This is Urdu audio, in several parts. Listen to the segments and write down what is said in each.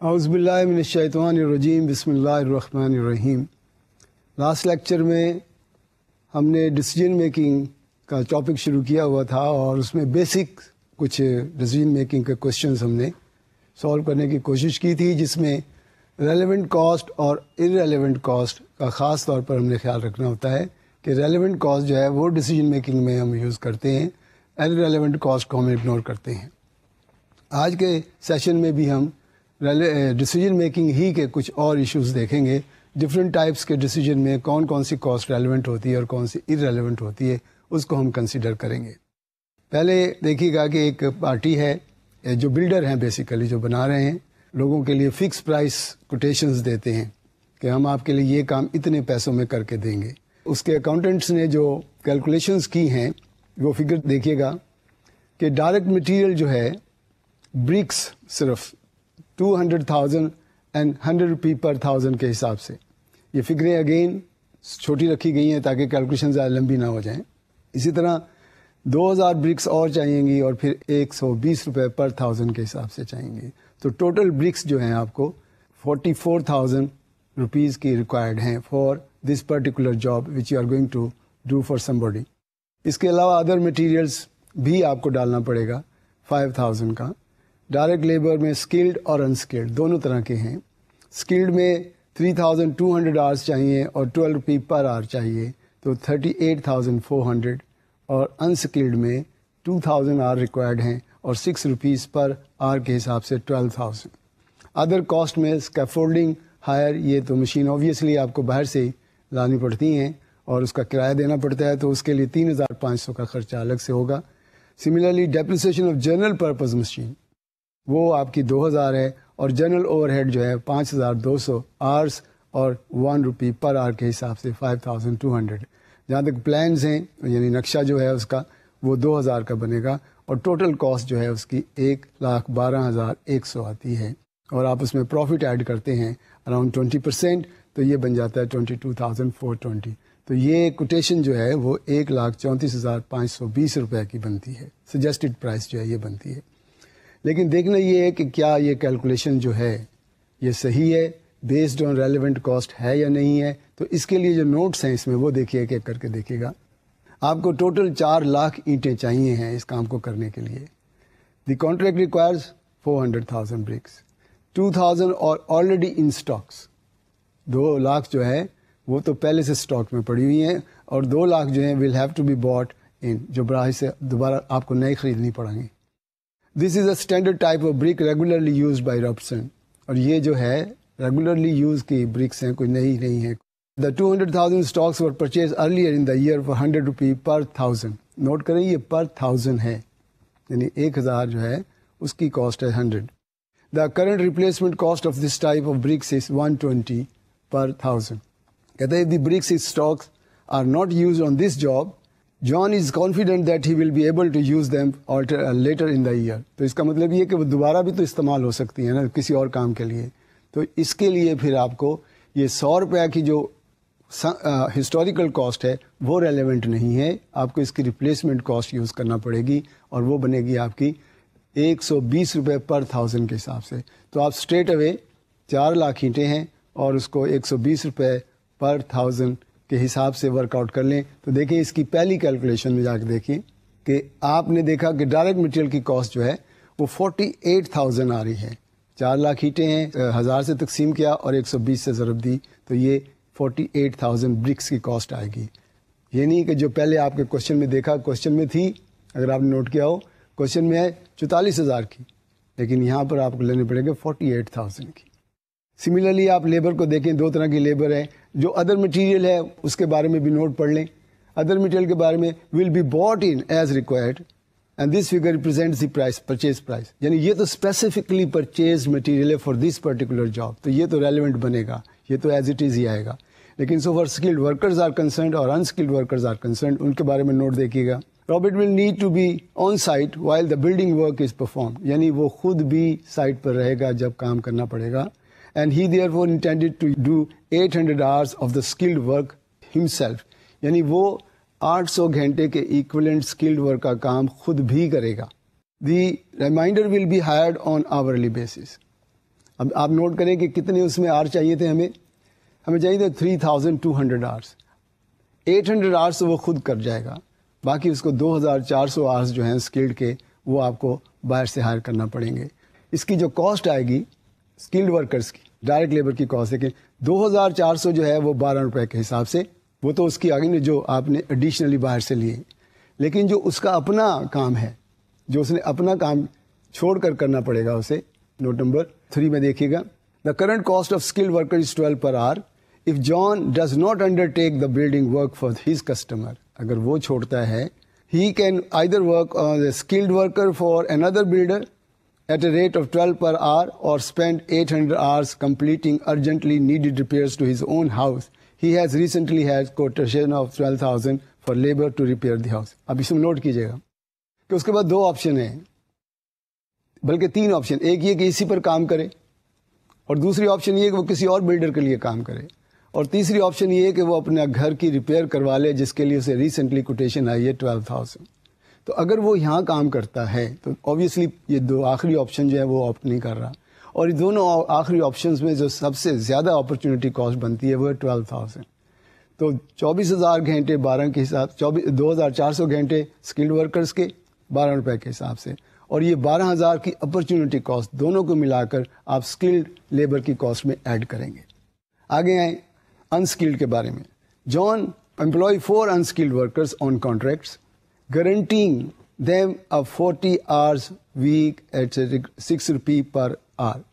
اعوذ باللہ من الشیطان الرجیم، بسم اللہ الرحمن الرحیم۔ لاسٹ لیکچر میں ہم نے ڈیسیجن میکنگ کا ٹاپک شروع کیا ہوا تھا اور اس میں بیسک کچھ ڈیسیجن میکنگ کے کوشچنز ہم نے سالو کرنے کی کوشش کی تھی، جس میں ریلیونٹ کاسٹ اور ارریلیونٹ کاسٹ کا خاص طور پر ہم نے خیال رکھنا ہوتا ہے کہ ریلیونٹ کاسٹ جو ہے وہ ڈیسیجن میکنگ میں ہم یوز کرتے ہیں، ارریلیونٹ کاسٹ کو ہم اگنور کرتے ہیں۔ آج کے سیشن میں بھی ہم ڈیسیجن میکنگ ہی کے کچھ اور ایشوز دیکھیں گے۔ ڈفرینٹ ٹائپس کے ڈیسیجن میں کون کون سی کاسٹ ریلیونٹ ہوتی ہے اور کون سی ارریلیونٹ ہوتی ہے، اس کو ہم کنسیڈر کریں گے۔ پہلے دیکھیے گا کہ ایک پارٹی ہے جو بلڈر ہیں، بیسیکلی جو بنا رہے ہیں، لوگوں کے لیے فکس پرائس کوٹیشنز دیتے ہیں کہ ہم آپ کے لیے یہ کام اتنے پیسوں میں کر کے دیں گے۔ اس کے اکاؤنٹنٹس نے جو کیلکولیشنز کی ہیں وہ فگر دیکھیے گا کہ ڈائریکٹ مٹیریل جو ہے برکس صرف 200,000 اینڈ 100 روپی پر 1000 کے حساب سے، یہ فگریں اگین چھوٹی رکھی گئی ہیں تاکہ کیلکولیشن زیادہ لمبی نہ ہو جائیں۔ اسی طرح 2000 برکس اور چاہیے گی اور پھر 120 روپے پر 1000 کے حساب سے چاہیے گی، تو ٹوٹل برکس جو ہیں آپ کو 44,000 روپیز کی ریکوائرڈ ہیں for this particular job which you are going to do for somebody. اس کے علاوہ ادر مٹیریلس بھی آپ کو ڈالنا پڑے گا 5000 کا۔ ڈائریکٹ لیبر میں اسکلڈ اور انسکلڈ دونوں طرح کے ہیں۔ اسکلڈ میں 3200 آورس چاہیے اور 12 روپی پر آور چاہیے، تو 38,400، اور انسکلڈ میں 2000 آور ریکوائرڈ ہیں اور 6 روپیز پر آور کے حساب سے 12,000۔ ادر کاسٹ میں اسکیفولڈنگ ہائر، یہ تو مشین اوبیسلی آپ کو باہر سے ہی لانی پڑتی ہیں اور اس کا کرایہ دینا پڑتا ہے، تو اس کے لیے 3500 کا خرچہ الگ سے ہوگا۔ Similarly depreciation of general purpose machine, وہ آپ کی 2000 ہے، اور جنرل اوور ہیڈ جو ہے 5200 آورس اور 1 روپی پر آور کے حساب سے 5200۔ جہاں تک پلانز ہیں یعنی نقشہ جو ہے اس کا وہ 2000 کا بنے گا، اور ٹوٹل کاسٹ جو ہے اس کی 1,12,100 آتی ہے، اور آپ اس میں پروفٹ ایڈ کرتے ہیں اراؤنڈ 20%، تو یہ بن جاتا ہے 22,420۔ تو یہ کوٹیشن جو ہے وہ 1,34,520 روپے کی بنتی ہے، سجیسٹڈ پرائس جو ہے یہ بنتی ہے۔ لیکن دیکھنا یہ ہے کہ کیا یہ کیلکولیشن جو ہے یہ صحیح ہے، بیسڈ آن ریلیونٹ کاسٹ ہے یا نہیں ہے۔ تو اس کے لیے جو نوٹس ہیں اس میں وہ دیکھیے، ایک ایک کر کے دیکھیے گا۔ آپ کو ٹوٹل 4 لاکھ اینٹیں چاہیے ہیں اس کام کو کرنے کے لیے۔ دی کانٹریکٹ ریکوائرز 400,000 برکس، 2000 اور آلریڈی ان اسٹاکس، 2 لاکھ جو ہے وہ تو پہلے سے اسٹاک میں پڑی ہوئی ہیں، اور 2 لاکھ جو ہیں will have to be bought ان، جو براہ سے دوبارہ آپ کو نئی خریدنی پڑیں گی۔ This is a standard type of brick regularly used by Robson, اور یہ جو ہے ریگولرلی یوز کی برکس ہیں، کوئی نئی نہیں ہے۔ The 200,000 stocks were purchase earlier in the year for 100 rupee per 1000۔ Note کریں یہ پر 1000 ہے، یعنی 1000 جو ہے اس کی کاسٹ ہے 100۔ The current replacement cost of this type of bricks is 120 per 1000۔ کہتے ہیں the bricks stocks are not used on this job, John is confident that he will be able to use them later in the year۔ تو اس کا مطلب یہ کہ وہ دوبارہ بھی تو استعمال ہو سکتی ہیں نا کسی اور کام کے لیے۔ تو اس کے لیے پھر آپ کو یہ 100 روپیہ کی جو ہسٹوریکل کاسٹ ہے وہ ریلیونٹ نہیں ہے، آپ کو اس کی ریپلیسمنٹ کاسٹ یوز کرنا پڑے گی، اور وہ بنے گی آپ کی 120 روپے پر 1000 کے حساب سے۔ تو آپ اسٹریٹ اوے 4 لاکھ اینٹیں ہیں اور اس کو 120 روپے پر 1000 کے حساب سے ورک آؤٹ کر لیں، تو دیکھیں اس کی پہلی کیلکولیشن میں جا کے دیکھیں کہ آپ نے دیکھا کہ ڈائریکٹ مٹیریل کی کاسٹ جو ہے وہ 48,000 آ رہی ہے۔ 4 لاکھ اینٹیں ہیں، 1000 سے تقسیم کیا اور 120 سے ضرب دی، تو یہ 48,000 برکس کی کاسٹ آئے گی۔ یہ نہیں کہ جو پہلے آپ کے کوشچن میں دیکھا، کوشچن میں تھی اگر آپ نے نوٹ کیا ہو، کوشچن میں ہے 44,000 کی، لیکن یہاں پر آپ کو لینے پڑے گا 48,000 کی۔ سملرلی آپ لیبر کو دیکھیں، 2 طرح کی لیبر ہے۔ جو ادر مٹیریل ہے اس کے بارے میں بھی نوٹ پڑھ لیں۔ ادر مٹیریل کے بارے میں will be bought in as required and this figure represents the price, purchase price, یعنی یہ تو اسپیسیفکلی پرچیز مٹیریل ہے فار دس پرٹیکولر جاب، تو یہ تو ریلیونٹ بنے گا، یہ تو ایز اٹ از ہی آئے گا۔ لیکن so far skilled workers are concerned اور انسکلڈ ورکرز آر کنسرنڈ، ان کے بارے میں نوٹ دیکھیے گا۔ Robert will need to be on site while the building work is perform, یعنی وہ خود بھی سائٹ پر رہے گا جب کام کرنا پڑے گا۔ And he therefore intended to do 800 hours of the skilled work himself، یعنی وہ 800 گھنٹے کے ایکویلنٹ اسکلڈ ورک کا کام خود بھی کرے گا۔ The reminder will be hired on hourly basis. اب آپ نوٹ کریں کہ کتنے اس میں آر چاہیے تھے ہمیں چاہیے تھے 3200 آرس. 800 آرس وہ خود کر جائے گا, باقی اس کو 2400 آرس جو ہیں اسکلڈ کے وہ آپ کو باہر سے ہائر کرنا پڑیں گے. اس کی جو کاسٹ آئے گی اسکلڈ ورکرس کی, ڈائریکٹ لیبر کی کاسٹ, دیکھیں 2400 جو ہے وہ 12 روپے کے حساب سے, وہ تو اس کی آگے جو آپ نے ایڈیشنلی باہر سے لیے. لیکن جو اس کا اپنا کام ہے, جو اس نے اپنا کام چھوڑ کر کرنا پڑے گا اسے, نوٹ نمبر 3 میں دیکھیے گا, the current cost of skilled worker is 12 per hour if John does not undertake the building work for his customer. اگر وہ چھوڑتا ہے, he can either work on a skilled worker for another builder at a rate of 12 per hour or spend 800 hours completing urgently needed repairs to his own house. He has recently had quotation of 12,000 for labor to repair the house. اب اس میں نوٹ کیجئے گا کہ اس کے بعد 2 آپشن ہیں, بلکہ 3 آپشن. ایک یہ کہ اسی پر کام کرے, اور دوسری آپشن یہ کہ وہ کسی اور بلڈر کے لیے کام کرے, اور تیسری آپشن یہ کہ وہ اپنا گھر کی ریپیئر کروا لے جس کے لیے اسے ریسنٹلی کوٹیشن آئی ہے 12,000. تو اگر وہ یہاں کام کرتا ہے تو اوبیسلی یہ 2 آخری آپشن جو ہے وہ آپٹ نہیں کر رہا, اور یہ دونوں آخری آپشنز میں جو سب سے زیادہ اپرچونٹی کاسٹ بنتی ہے وہ ہے 12,000. تو 24,000 گھنٹے 12 کے حساب, 2,400 گھنٹے اسکلڈ ورکرز کے 12 روپے کے حساب سے, اور یہ 12,000 کی اپرچونٹی کاسٹ دونوں کو ملا کر آپ اسکلڈ لیبر کی کاسٹ میں ایڈ کریں گے. آگے آئیں انسکلڈ کے بارے میں. جان employ 4 unskilled workers on contracts guaranteeing them a 40 hours week at 6 rupee per hour.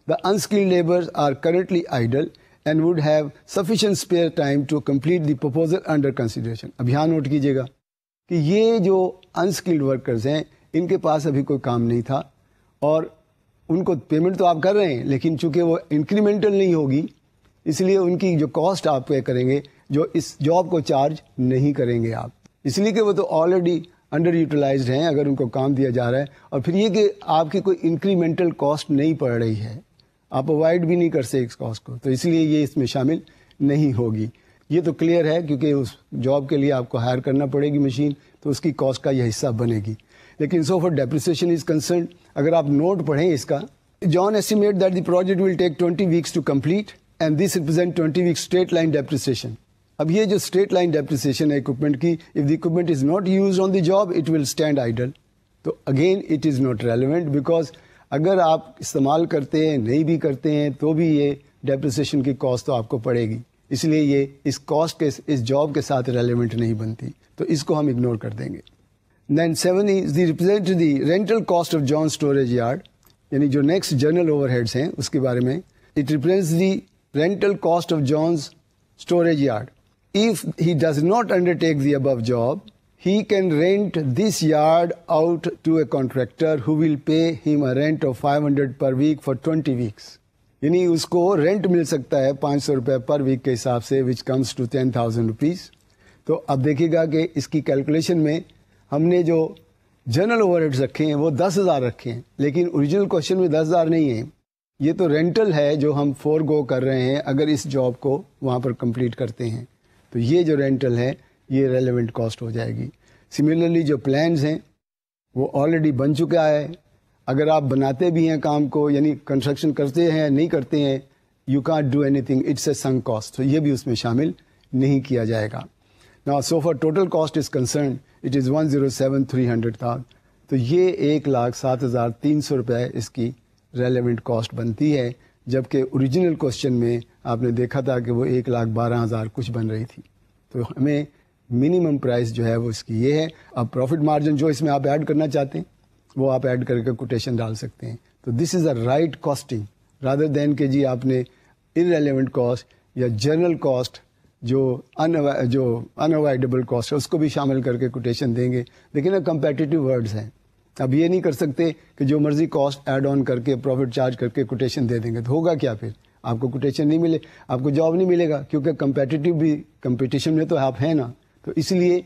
The unskilled laborers are currently idle and would have sufficient spare time to complete the proposal under consideration. اب یہاں نوٹ کیجئے گا کہ یہ جو انسکلڈ ورکرز ہیں ان کے پاس ابھی کوئی کام نہیں تھا, اور ان کو پیمنٹ تو آپ کر رہے ہیں لیکن چونکہ وہ انکریمنٹل نہیں ہوگی, اس لیے ان کی جو کاسٹ آپ پے کریں گے, جو اس جاب کو چارج نہیں کریں گے آپ, اس لیے کہ وہ تو آلریڈی انڈر یوٹیلائزڈ ہیں اگر ان کو کام دیا جا رہا ہے. اور پھر یہ کہ آپ کی کوئی انکریمنٹل کاسٹ نہیں پڑ رہی ہے, آپ اوائڈ بھی نہیں کر سکتے اس کاسٹ کو, تو اس لیے یہ اس میں شامل نہیں ہوگی. یہ تو کلیئر ہے کیونکہ اس جاب کے لیے آپ کو ہائر کرنا پڑے گی مشین, تو اس کی کاسٹ کا یہ حصہ بنے گی. لیکن so far depreciation is concerned, اگر آپ نوٹ پڑھیں اس کا, John estimate that the project will take 20 weeks to complete and this represent 20 weeks straight line depreciation. اب یہ جو اسٹریٹ لائن ڈیپریسیشن ہے اکوپمنٹ کی, if the equipment is not used on the job it will stand idle. تو again it is not relevant, because اگر آپ استعمال کرتے ہیں نہیں بھی کرتے ہیں تو بھی یہ ڈیپریسیشن کی کاسٹ تو آپ کو پڑے گی, اس لیے یہ اس کاسٹ کے اس جاب کے ساتھ ریلیونٹ نہیں بنتی, تو اس کو ہم اگنور کر دیں گے. Then 7 is the represent the rental cost of John storage yard, یعنی جو نیکسٹ جنرل اوور ہیڈس ہیں اس کے بارے میں. It represents the rental cost of John's storage yard. If he does not undertake the above job, he can rent this yard out to a contractor who will pay him a rent of 500 per week for 20 weeks. یعنی اس کو رینٹ مل سکتا ہے 500 روپے پر ویک کے حساب سے, which comes to 10,000 rupees. تو اب دیکھیے گا کہ اس کی کیلکولیشن میں ہم نے جو جنرل اوور ہیڈز رکھے ہیں وہ 10,000 رکھے ہیں, لیکن اوریجنل کوشچن میں 10,000 نہیں ہے, یہ تو رینٹل ہے جو ہم فور گو کر رہے ہیں اگر اس جاب کو وہاں پر کمپلیٹ کرتے ہیں. تو یہ جو رینٹل ہے یہ ریلیونٹ کاسٹ ہو جائے گی. سملرلی جو پلانز ہیں وہ آلریڈی بن چکا ہے, اگر آپ بناتے بھی ہیں کام کو, یعنی کنسٹرکشن کرتے ہیں نہیں کرتے ہیں, you can't do anything, it's a sunk cost, تو یہ بھی اس میں شامل نہیں کیا جائے گا. نا so far total cost is concerned it is 107,300 تھا, تو یہ 1,07,300 روپے اس کی ریلیونٹ کاسٹ بنتی ہے, جبکہ اوریجنل کوشچن میں آپ نے دیکھا تھا کہ وہ 1,12,000 کچھ بن رہی تھی. تو ہمیں منیمم پرائس جو ہے وہ اس کی یہ ہے. اب پروفٹ مارجن جو اس میں آپ ایڈ کرنا چاہتے ہیں وہ آپ ایڈ کر کے کوٹیشن ڈال سکتے ہیں. تو this is a right costing rather than کہ جی آپ نے ارریلیونٹ کاسٹ یا جنرل کاسٹ جو انوائڈیبل کاسٹ ہے اس کو بھی شامل کر کے کوٹیشن دیں گے. لیکن اب کمپیٹیٹیو ورڈز ہیں, اب یہ نہیں کر سکتے کہ جو مرضی کاسٹ ایڈ آن کر کے پروفٹ چارج کر کے کوٹیشن دے دیں گے, تو ہوگا کیا پھر, آپ کو کوٹیشن نہیں ملے, آپ کو جاب نہیں ملے گا, کیونکہ کمپیٹیٹیو بھی کمپٹیشن میں تو آپ ہیں نا. تو اس لیے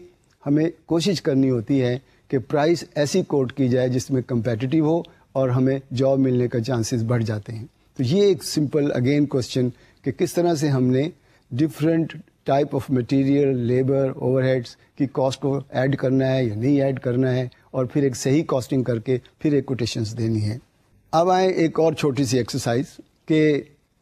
ہمیں کوشش کرنی ہوتی ہے کہ پرائس ایسی کوٹ کی جائے جس میں کمپیٹیٹیو ہو اور ہمیں جاب ملنے کا چانسز بڑھ جاتے ہیں. تو یہ ایک سمپل اگین کوشچن کہ کس طرح سے ہم نے different type of material, labour, over heads کی کاسٹ کو ایڈ کرنا ہے یا نہیں ایڈ کرنا ہے, اور پھر ایک صحیح کاسٹنگ کر کے پھر ایک کوٹیشنز دینی ہے. اب آئیں ایک اور چھوٹی سی ایکسرسائز. کہ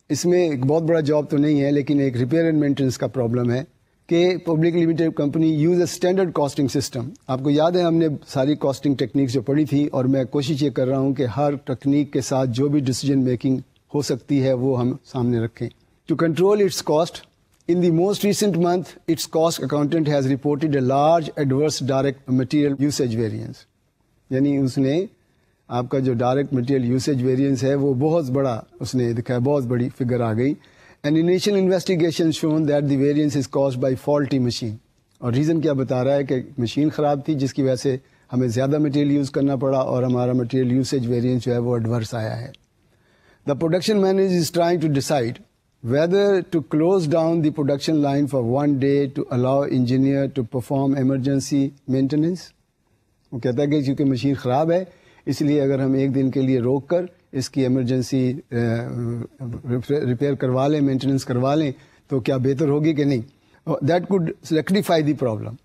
اس میں ایک بہت بڑا جاب تو نہیں ہے لیکن ایک ریپیئر اینڈ مینٹیننس کا پرابلم ہے کہ public limited company use a standard costing system. آپ کو یاد ہے ہم نے ساری کاسٹنگ ٹیکنیکس جو پڑھی تھی, اور میں کوشش یہ کر رہا ہوں کہ ہر ٹیکنیک کے ساتھ جو بھی ڈیسیجن میکنگ ہو سکتی ہے وہ ہم سامنے رکھیں. To control its cost, in the most recent month its cost accountant has reported a large adverse direct material usage variance. یعنی اس نے آپ کا جو ڈائریکٹ مٹیریل یوسیج ویریئنس ہے وہ بہت بڑا اس نے دکھایا, بہت بڑی فگر آ گئی. An initial investigation shown that the variance is caused by faulty machine. اور ریزن کیا بتا رہا ہے کہ مشین خراب تھی جس کی وجہ سے ہمیں زیادہ مٹیریل یوز کرنا پڑا اور ہمارا مٹیریل یوسیج ویریئنس جو ہے وہ ایڈورس آیا ہے. The production manager is trying to decide whether to close down the production line for one day to allow engineer to perform emergency maintenance. وہ کہتا ہے کہ کیونکہ مشین خراب ہے اس لیے اگر ہم ایک دن کے لیے روک کر اس کی ایمرجنسی ریپیئر کروا لیں, مینٹیننس کروا لیں تو کیا بہتر ہوگی کہ نہیں. That could rectify the problem,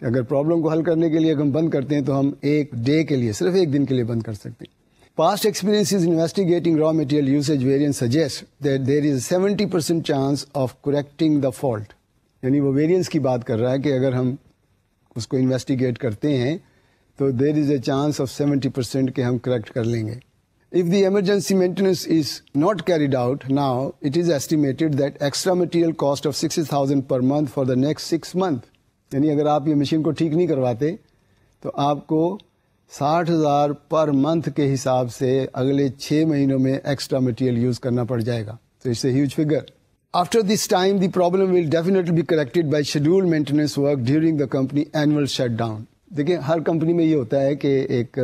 کہ اگر پرابلم کو حل کرنے کے لیے ہم بند کرتے ہیں تو ہم ایک ڈے کے لیے, صرف ایک دن کے لیے بند کر سکتے ہیں. Past experiences investigating raw material usage variance suggest that there is a 70% chance of correcting the fault. یعنی وہ ویریئنس کی بات کر رہا ہے کہ اگر ہم اس کو انویسٹیگیٹ کرتے ہیں تو there is a chance of 70% کہ ہم کریکٹ کر لیں گے. If the emergency maintenance is not carried out now, it is estimated that extra material cost of 60,000 per month for the next 6 months. یعنی اگر آپ یہ مشین کو ٹھیک نہیں کرواتے تو آپ کو 60,000 پر منتھ کے حساب سے اگلے 6 مہینوں میں ایکسٹرا مٹیریل یوز کرنا پڑ جائے گا. تو اس سے huge figure. After this time the problem will definitely be corrected by schedule maintenance work during the company annual shut down. دیکھیں ہر کمپنی میں یہ ہوتا ہے کہ ایک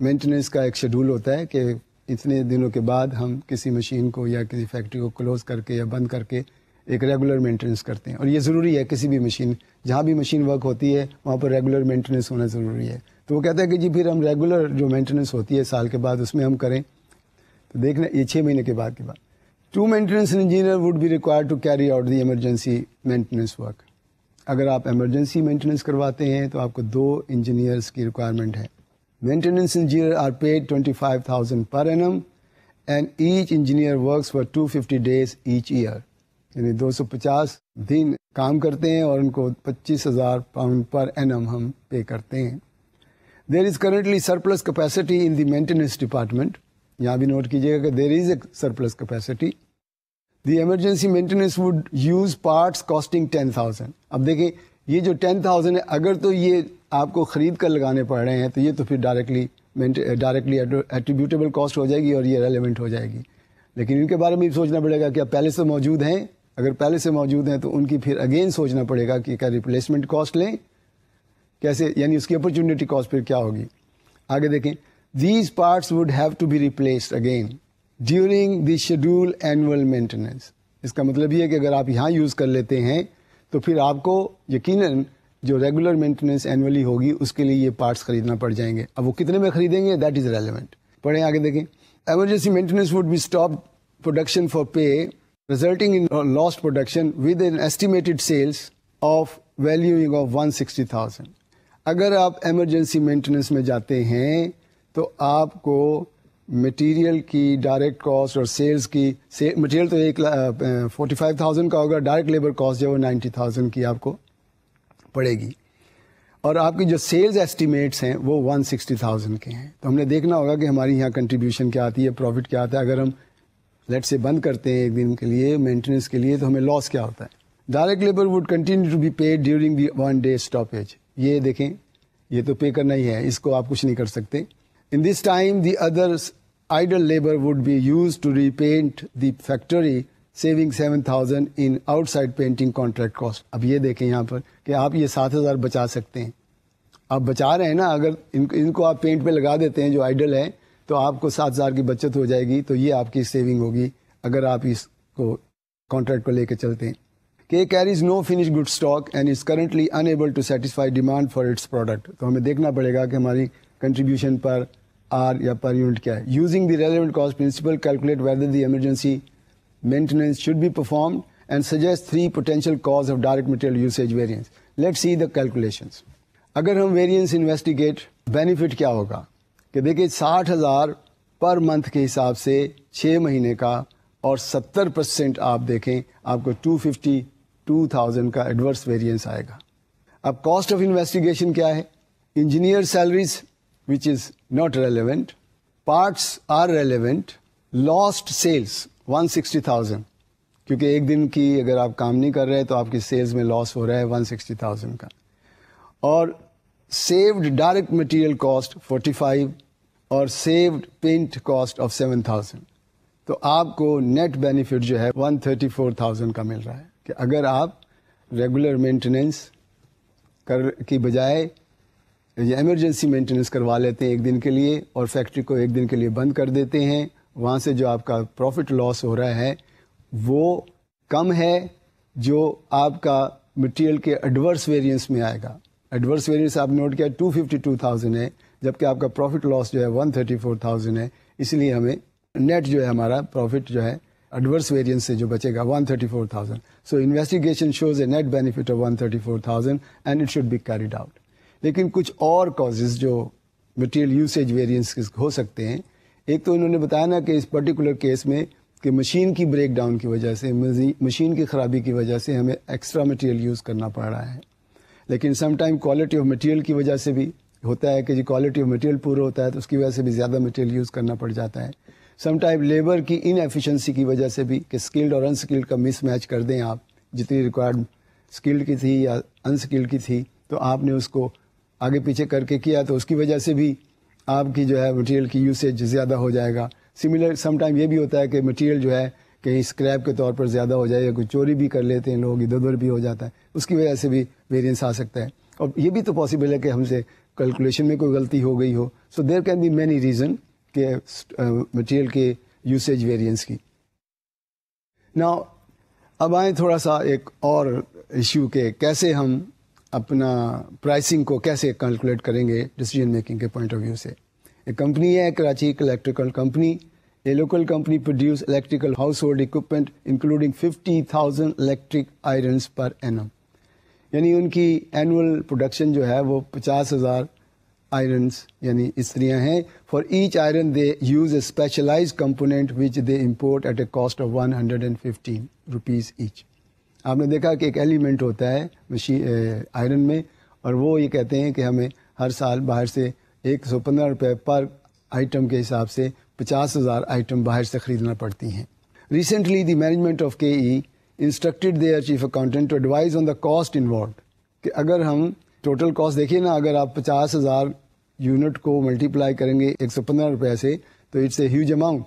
مینٹیننس کا ایک شیڈول ہوتا ہے کہ اتنے دنوں کے بعد ہم کسی مشین کو یا کسی فیکٹری کو کلوز کر کے یا بند کر کے ایک ریگولر مینٹیننس کرتے ہیں. اور یہ ضروری ہے, کسی بھی مشین جہاں بھی مشین ورک ہوتی ہے وہاں پر ریگولر مینٹیننس ہونا ضروری ہے. تو وہ کہتا ہے کہ جی پھر ہم ریگولر جو مینٹیننس ہوتی ہے سال کے بعد اس میں ہم کریں. تو دیکھنا یہ 6 مہینے کے بعد 2 maintenance engineer would be required to carry out the emergency maintenance work. اگر آپ ایمرجنسی مینٹیننس کرواتے ہیں تو آپ کو 2 انجینئرس کی ریکوائرمنٹ ہے. Maintenance engineer are paid 25,000 per annum and each engineer works for 250 days each year. یعنی 250 دن کام کرتے ہیں اور ان کو 25,000 پاؤنڈ پر اینم ہم پے کرتے ہیں. There is currently surplus capacity in the maintenance department. یہاں بھی نوٹ کیجیے گا کہ there is a surplus capacity. The emergency maintenance would use parts costing 10,000. اب دیکھیں یہ جو 10,000 ہے اگر تو یہ آپ کو خرید کر لگانے پڑ رہے ہیں تو یہ تو پھر ڈائریکٹلی ایٹریبیوٹیبل کاسٹ ہو جائے گی اور یہ ریلیونٹ ہو جائے گی. لیکن ان کے بارے میں بھی سوچنا پڑے گا کہ اب پہلے سے موجود ہیں, اگر پہلے سے موجود ہیں تو ان کی پھر اگین سوچنا پڑے گا کہ کیا ریپلیسمنٹ کاسٹ لیں کیسے, یعنی اس کی اپرچونٹی کاسٹ پھر کیا ہوگی. آگے دیکھیں these parts would have to be replaced again during the schedule annual maintenance. اس کا مطلب یہ ہے کہ اگر آپ یہاں یوز کر لیتے ہیں تو پھر آپ کو یقیناً جو ریگولر مینٹیننس اینولی ہوگی اس کے لیے یہ پارٹس خریدنا پڑ جائیں گے. اب وہ کتنے میں خریدیں گے دیٹ از ریلیونٹ. پڑھیں آگے دیکھیں. Emergency maintenance would be stop production for pay resulting in lost production with an estimated sales of valuing of 160,000. اگر آپ ایمرجنسی مینٹیننس میں جاتے ہیں تو آپ کو مٹیریل کی ڈائریکٹ کاسٹ اور سیلز کی مٹیریل تو 45,000 کا ہوگا, ڈائریکٹ لیبر کاسٹ جو ہے 90,000 کی آپ کو پڑے گی, اور آپ کی جو سیلز ایسٹیمیٹس ہیں وہ 160,000 کے ہیں. تو ہم نے دیکھنا ہوگا کہ ہماری یہاں کنٹریبیوشن کیا آتی ہے, پروفٹ کیا آتا ہے. اگر ہم لیٹ سے بند کرتے ہیں ایک دن کے لیے مینٹیننس کے لیے تو ہمیں لاس کیا ہوتا ہے. Direct labour would continue to be paid during the 1 day stoppage. یہ دیکھیں یہ تو پے کرنا ہی ہے, اس کو آپ کچھ نہیں کر سکتے. In this time the other idle labour would be use to repaint the factory saving 7,000 in outside painting contract cost. اب یہ دیکھیں یہاں پر کہ آپ یہ 7,000 بچا سکتے ہیں. آپ بچا رہے ہیں نا, اگر ان کو آپ پینٹ پہ لگا دیتے ہیں جو آئیڈل ہے تو آپ کو 7,000 کی بچت ہو جائے گی. تو یہ آپ کی سیونگ ہوگی اگر آپ اس کو کانٹریکٹ کو لے کے چلتے ہیں. کہ carries no finish good stock and is currently enable to satisfy demand for its product. تو ہمیں دیکھنا پڑے گا کہ ہماری کنٹریبیوشن پر آر یا پر یونٹ کیا ہے. Using the relevant cost principle calculate whether the emergency maintenance should be performed and suggest 3 potential cause of direct material usage variance. Let's see the calculations. اگر ہم ویریئنس انویسٹیگیٹ بینیفٹ کیا ہوگا کہ دیکھیں 60,000 پر منتھ کے حساب سے 6 مہینے کا اور 70% آپ دیکھیں آپ کو 252,000 کا ایڈورس ویریئنس آئے گا. اب کاسٹ آف انویسٹیگیشن کیا ہے؟ Engineer salaries which is not relevant, parts are relevant, lost sales 160,000 کیونکہ ایک دن کی اگر آپ کام نہیں کر رہے تو آپ کی سیلز میں لاس ہو رہا ہے 160,000 کا, اور سیوڈ ڈائریکٹ مٹیریل کاسٹ 45 اور سیوڈ پینٹ کاسٹ آف 7,000. تو آپ کو نیٹ بینیفٹ جو ہے 134,000 کا مل رہا ہے کہ اگر آپ ریگولر مینٹیننس کی بجائے یہ ایمرجنسی مینٹیننس کروا لیتے ہیں ایک دن کے لیے اور فیکٹری کو ایک دن کے لیے بند کر دیتے ہیں, وہاں سے جو آپ کا پروفٹ لاس ہو رہا ہے وہ کم ہے جو آپ کا مٹیریل کے ایڈورس ویریئنس میں آئے گا. ایڈورس ویریئنس آپ نوٹ کیا 252,000 ہے جبکہ آپ کا پروفٹ لاس جو ہے 134,000 ہے, اس لیے ہمیں نیٹ جو ہے ہمارا پروفٹ جو ہے ایڈورس ویریئنس سے جو بچے گا 134,000. So investigation shows a net benefit of 134,000 and it should be carried out. لیکن کچھ اور کازز جو مٹیریل یوسیج ویریئنس ہو سکتے ہیں, ایک تو انہوں نے بتایا نا کہ اس پرٹیکولر کیس میں کہ مشین کی بریک ڈاؤن کی وجہ سے, مشین کی خرابی کی وجہ سے ہمیں ایکسٹرا مٹیریل یوز کرنا پڑ رہا ہے. لیکن some time quality of material کی وجہ سے بھی ہوتا ہے کہ جی کوالٹی آف مٹیریل پورا ہوتا ہے تو اس کی وجہ سے بھی زیادہ مٹیریل یوز کرنا پڑ جاتا ہے. سم ٹائم لیبر کی ان ایفیشنسی کی وجہ سے بھی کہ اسکلڈ اور انسکلڈ کا مس میچ کر دیں آپ, جتنی ریکوائرڈ اسکلڈ کی تھی یا انسکلڈ کی تھی تو آپ نے اس کو آگے پیچھے کر کے کیا تو اس کی وجہ سے بھی آپ کی جو ہے مٹیریل کی یوسیج زیادہ ہو جائے گا. سملر سم ٹائم یہ بھی ہوتا ہے کہ مٹیریل جو ہے کہیں اسکریپ کے طور پر زیادہ ہو جائے یا کوئی چوری بھی کر لیتے ہیں لوگ, ادھر ادھر بھی ہو جاتا ہے, اس کی وجہ سے بھی ویریئنس آ سکتا ہے. اور یہ بھی تو پاسبل ہے کہ ہم سے کیلکولیشن میں کوئی غلطی ہو گئی ہو. So there can be many reason کہ مٹیریل کے یوسیج ویریئنس کی. نا اب آئیں تھوڑا سا ایک اور ایشو کہ کیسے ہم اپنا پرائسنگ کو کیسے کیلکولیٹ کریں گے ڈیسیجن میکنگ کے پوائنٹ آف ویو سے. ایک کمپنی ہے Karachi electrical company. A local company produce electrical household equipment including 50,000 electric irons per annum. یعنی ان کی اینول پروڈکشن جو ہے وہ 50,000 آئرنس یعنی استریاں ہیں. For each iron they use a specialise component which they import at a cost of 115 rupees each. آپ نے دیکھا کہ ایک ایلیمنٹ ہوتا ہے آئرن میں اور وہ یہ کہتے ہیں کہ ہمیں ہر سال باہر سے 115 روپے پر آئٹم کے حساب سے 50,000 آئٹم باہر سے خریدنا پڑتی ہیں. Recently the management of K E instructed their chief accountant to advise on the cost involved کہ اگر ہم ٹوٹل کاسٹ دیکھیے نا, اگر آپ 50,000 یونٹ کو ملٹیپلائی کریں گے 115 روپے سے تو اٹس اے ہیوج اماؤنٹ.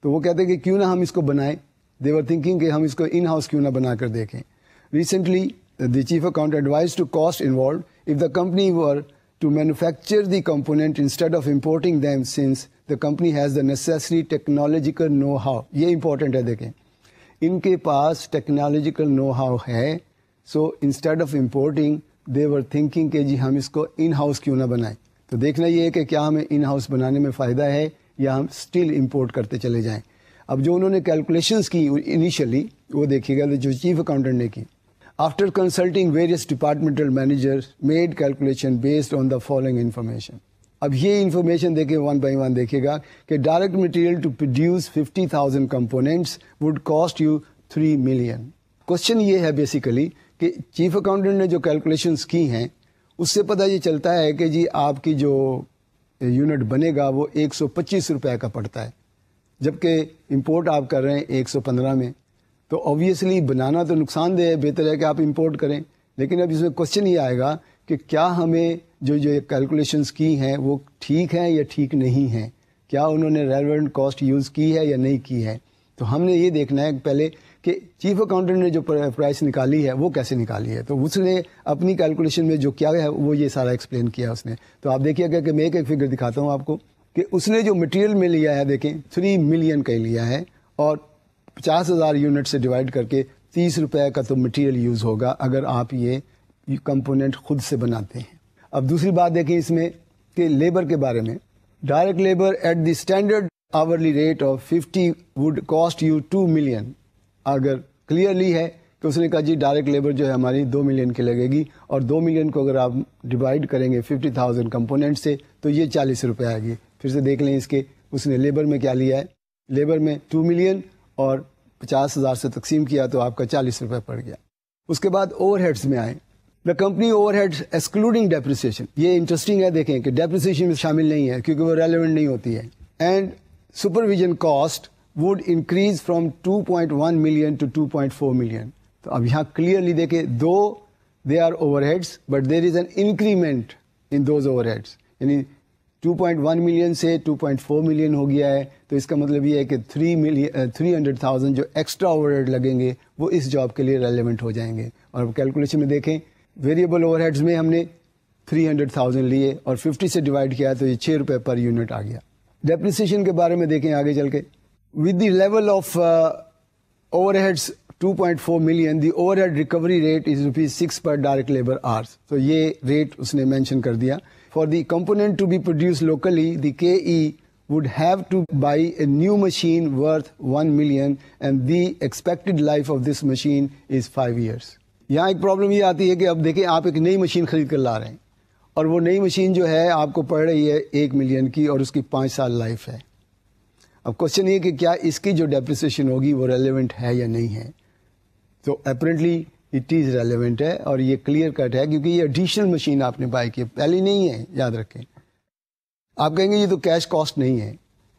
تو وہ کہتے ہیں کہ کیوں نہ ہم اس کو بنائیں. دے ور تھنکنگ کہ ہم اس کو ان ہاؤس کیوں نہ بنا کر دیکھیں. Recently the chief accountant advise to cost involved if the company were to manufacture the component instead of importing them since the company has the necessary technological know-how. یہ important ہے دیکھیں, ان کے پاس technological know-how ہے. so instead of importing they were thinking کہ جی ہم اس کو in house کیوں نہ بنائیں. تو دیکھنا یہ ہے کہ کیا ہمیں in house بنانے میں فائدہ ہے یا ہم still import کرتے چلے جائیں. اب جو انہوں نے calculations کی initially وہ دیکھیے گا جو چیف اکاؤنٹنٹ نے کی. After consulting various departmental managers, made calculation based on the following information. اب یہ انفارمیشن دیکھیں ون بائی ون دیکھیے گا کہ direct material to produce 50,000 components would cost you 3 million. Question یہ ہے بیسیکلی کہ چیف اکاؤنٹنٹ نے جو کیلکولیشنس کی ہیں اس سے پتہ یہ چلتا ہے کہ جی آپ کی جو یونٹ بنے گا وہ 125 روپے کا پڑتا ہے جبکہ امپورٹ آپ کر رہے ہیں 115 میں. تو آبویسلی بنانا تو نقصان دہ ہے, بہتر ہے کہ آپ امپورٹ کریں. لیکن اب اس میں کوشچن یہ آئے گا کہ کیا ہمیں جو کیلکولیشنس کی ہیں وہ ٹھیک ہیں یا ٹھیک نہیں ہیں, کیا انہوں نے ریلیونٹ کاسٹ یوز کی ہے یا نہیں کی ہے. تو ہم نے یہ دیکھنا ہے پہلے کہ چیف اکاؤنٹنٹ نے جو پرائس نکالی ہے وہ کیسے نکالی ہے. تو اس نے اپنی کیلکولیشن میں جو کیا ہے وہ یہ سارا ایکسپلین کیا اس نے. تو آپ دیکھیے گا کہ میں ایک فگر دکھاتا ہوں آپ کو کہ اس نے جو مٹیریل میں لیا ہے دیکھیں 3 ملین کا لیا ہے اور 50,000 یونٹ سے ڈیوائڈ کر کے 30 روپے کا تو مٹیریل یوز ہوگا اگر آپ یہ کمپوننٹ خود سے بناتے ہیں. اب دوسری بات دیکھیں اس میں کہ لیبر کے بارے میں. Direct labour at the standard hourly rate of 50 would cost you 2 million. اگر کلیئرلی ہے کہ اس نے کہا جی ڈائریکٹ لیبر جو ہے ہماری 2 ملین کی لگے گی اور 2 ملین کو اگر آپ ڈیوائڈ کریں گے 50,000 کمپوننٹ سے تو یہ 40 روپے آئے گی. پھر سے دیکھ لیں اس کے اس نے لیبر میں کیا لیا ہے. لیبر میں 2 ملین اور 50,000 سے تقسیم کیا تو آپ کا 40 روپے پڑ گیا. اس کے بعد اوور ہیڈس میں آئے. The company over heads excluding depreciation. یہ انٹرسٹنگ ہے, دیکھیں کہ ڈیپریسیشن میں شامل نہیں ہے کیونکہ وہ ریلیونٹ نہیں ہوتی ہے. And supervision cost would increase from 2.1 million to 2.4 million. تو اب یہاں کلیئرلی دیکھیں, though they are overheads but there is an increment in those overheads. یعنی 2.1 ملین سے 2.4 ملین ہو گیا ہے. تو اس کا مطلب یہ ہے کہ 300,000 جو ایکسٹرا اوور ہیڈ لگیں گے وہ اس جاب کے لیے ریلیونٹ ہو جائیں گے. اور کیلکولیشن میں دیکھیں, ویریبل اوور ہیڈز میں ہم نے 300,000 لیے اور 50 سے ڈیوائڈ کیا تو یہ 6 روپے پر یونٹ آ گیا. ڈیپریسیشن کے بارے میں دیکھیں آگے چل کے. With the level of overheads 2.4 million, the overhead recovery rate is ₹6 per direct labour hours. تو یہ ریٹ اس نے مینشن کر دیا. For the component to be produced locally, the KE would have to buy a new machine worth 1 million and the expected life of this machine is 5 years. یہاں ایک پرابلم یہ آتی ہے کہ اب دیکھیں آپ ایک نئی مشین خرید کر لا رہے ہیں اور وہ نئی مشین جو ہے آپ کو پڑ رہی ہے 1 ملین کی اور اس کی 5 سال لائف ہے. اب کوشچن یہ کہ کیا اس کی جو ڈیپریسیشن ہوگی وہ ریلیونٹ ہے یا نہیں ہے. تو اپیرنٹلی اٹ از ریلیونٹ ہے اور یہ کلیئر کٹ ہے کیونکہ یہ ایڈیشنل مشین آپ نے بائی کی, پہلی نہیں ہے, یاد رکھیں. آپ کہیں گے یہ تو کیش کاسٹ نہیں ہے,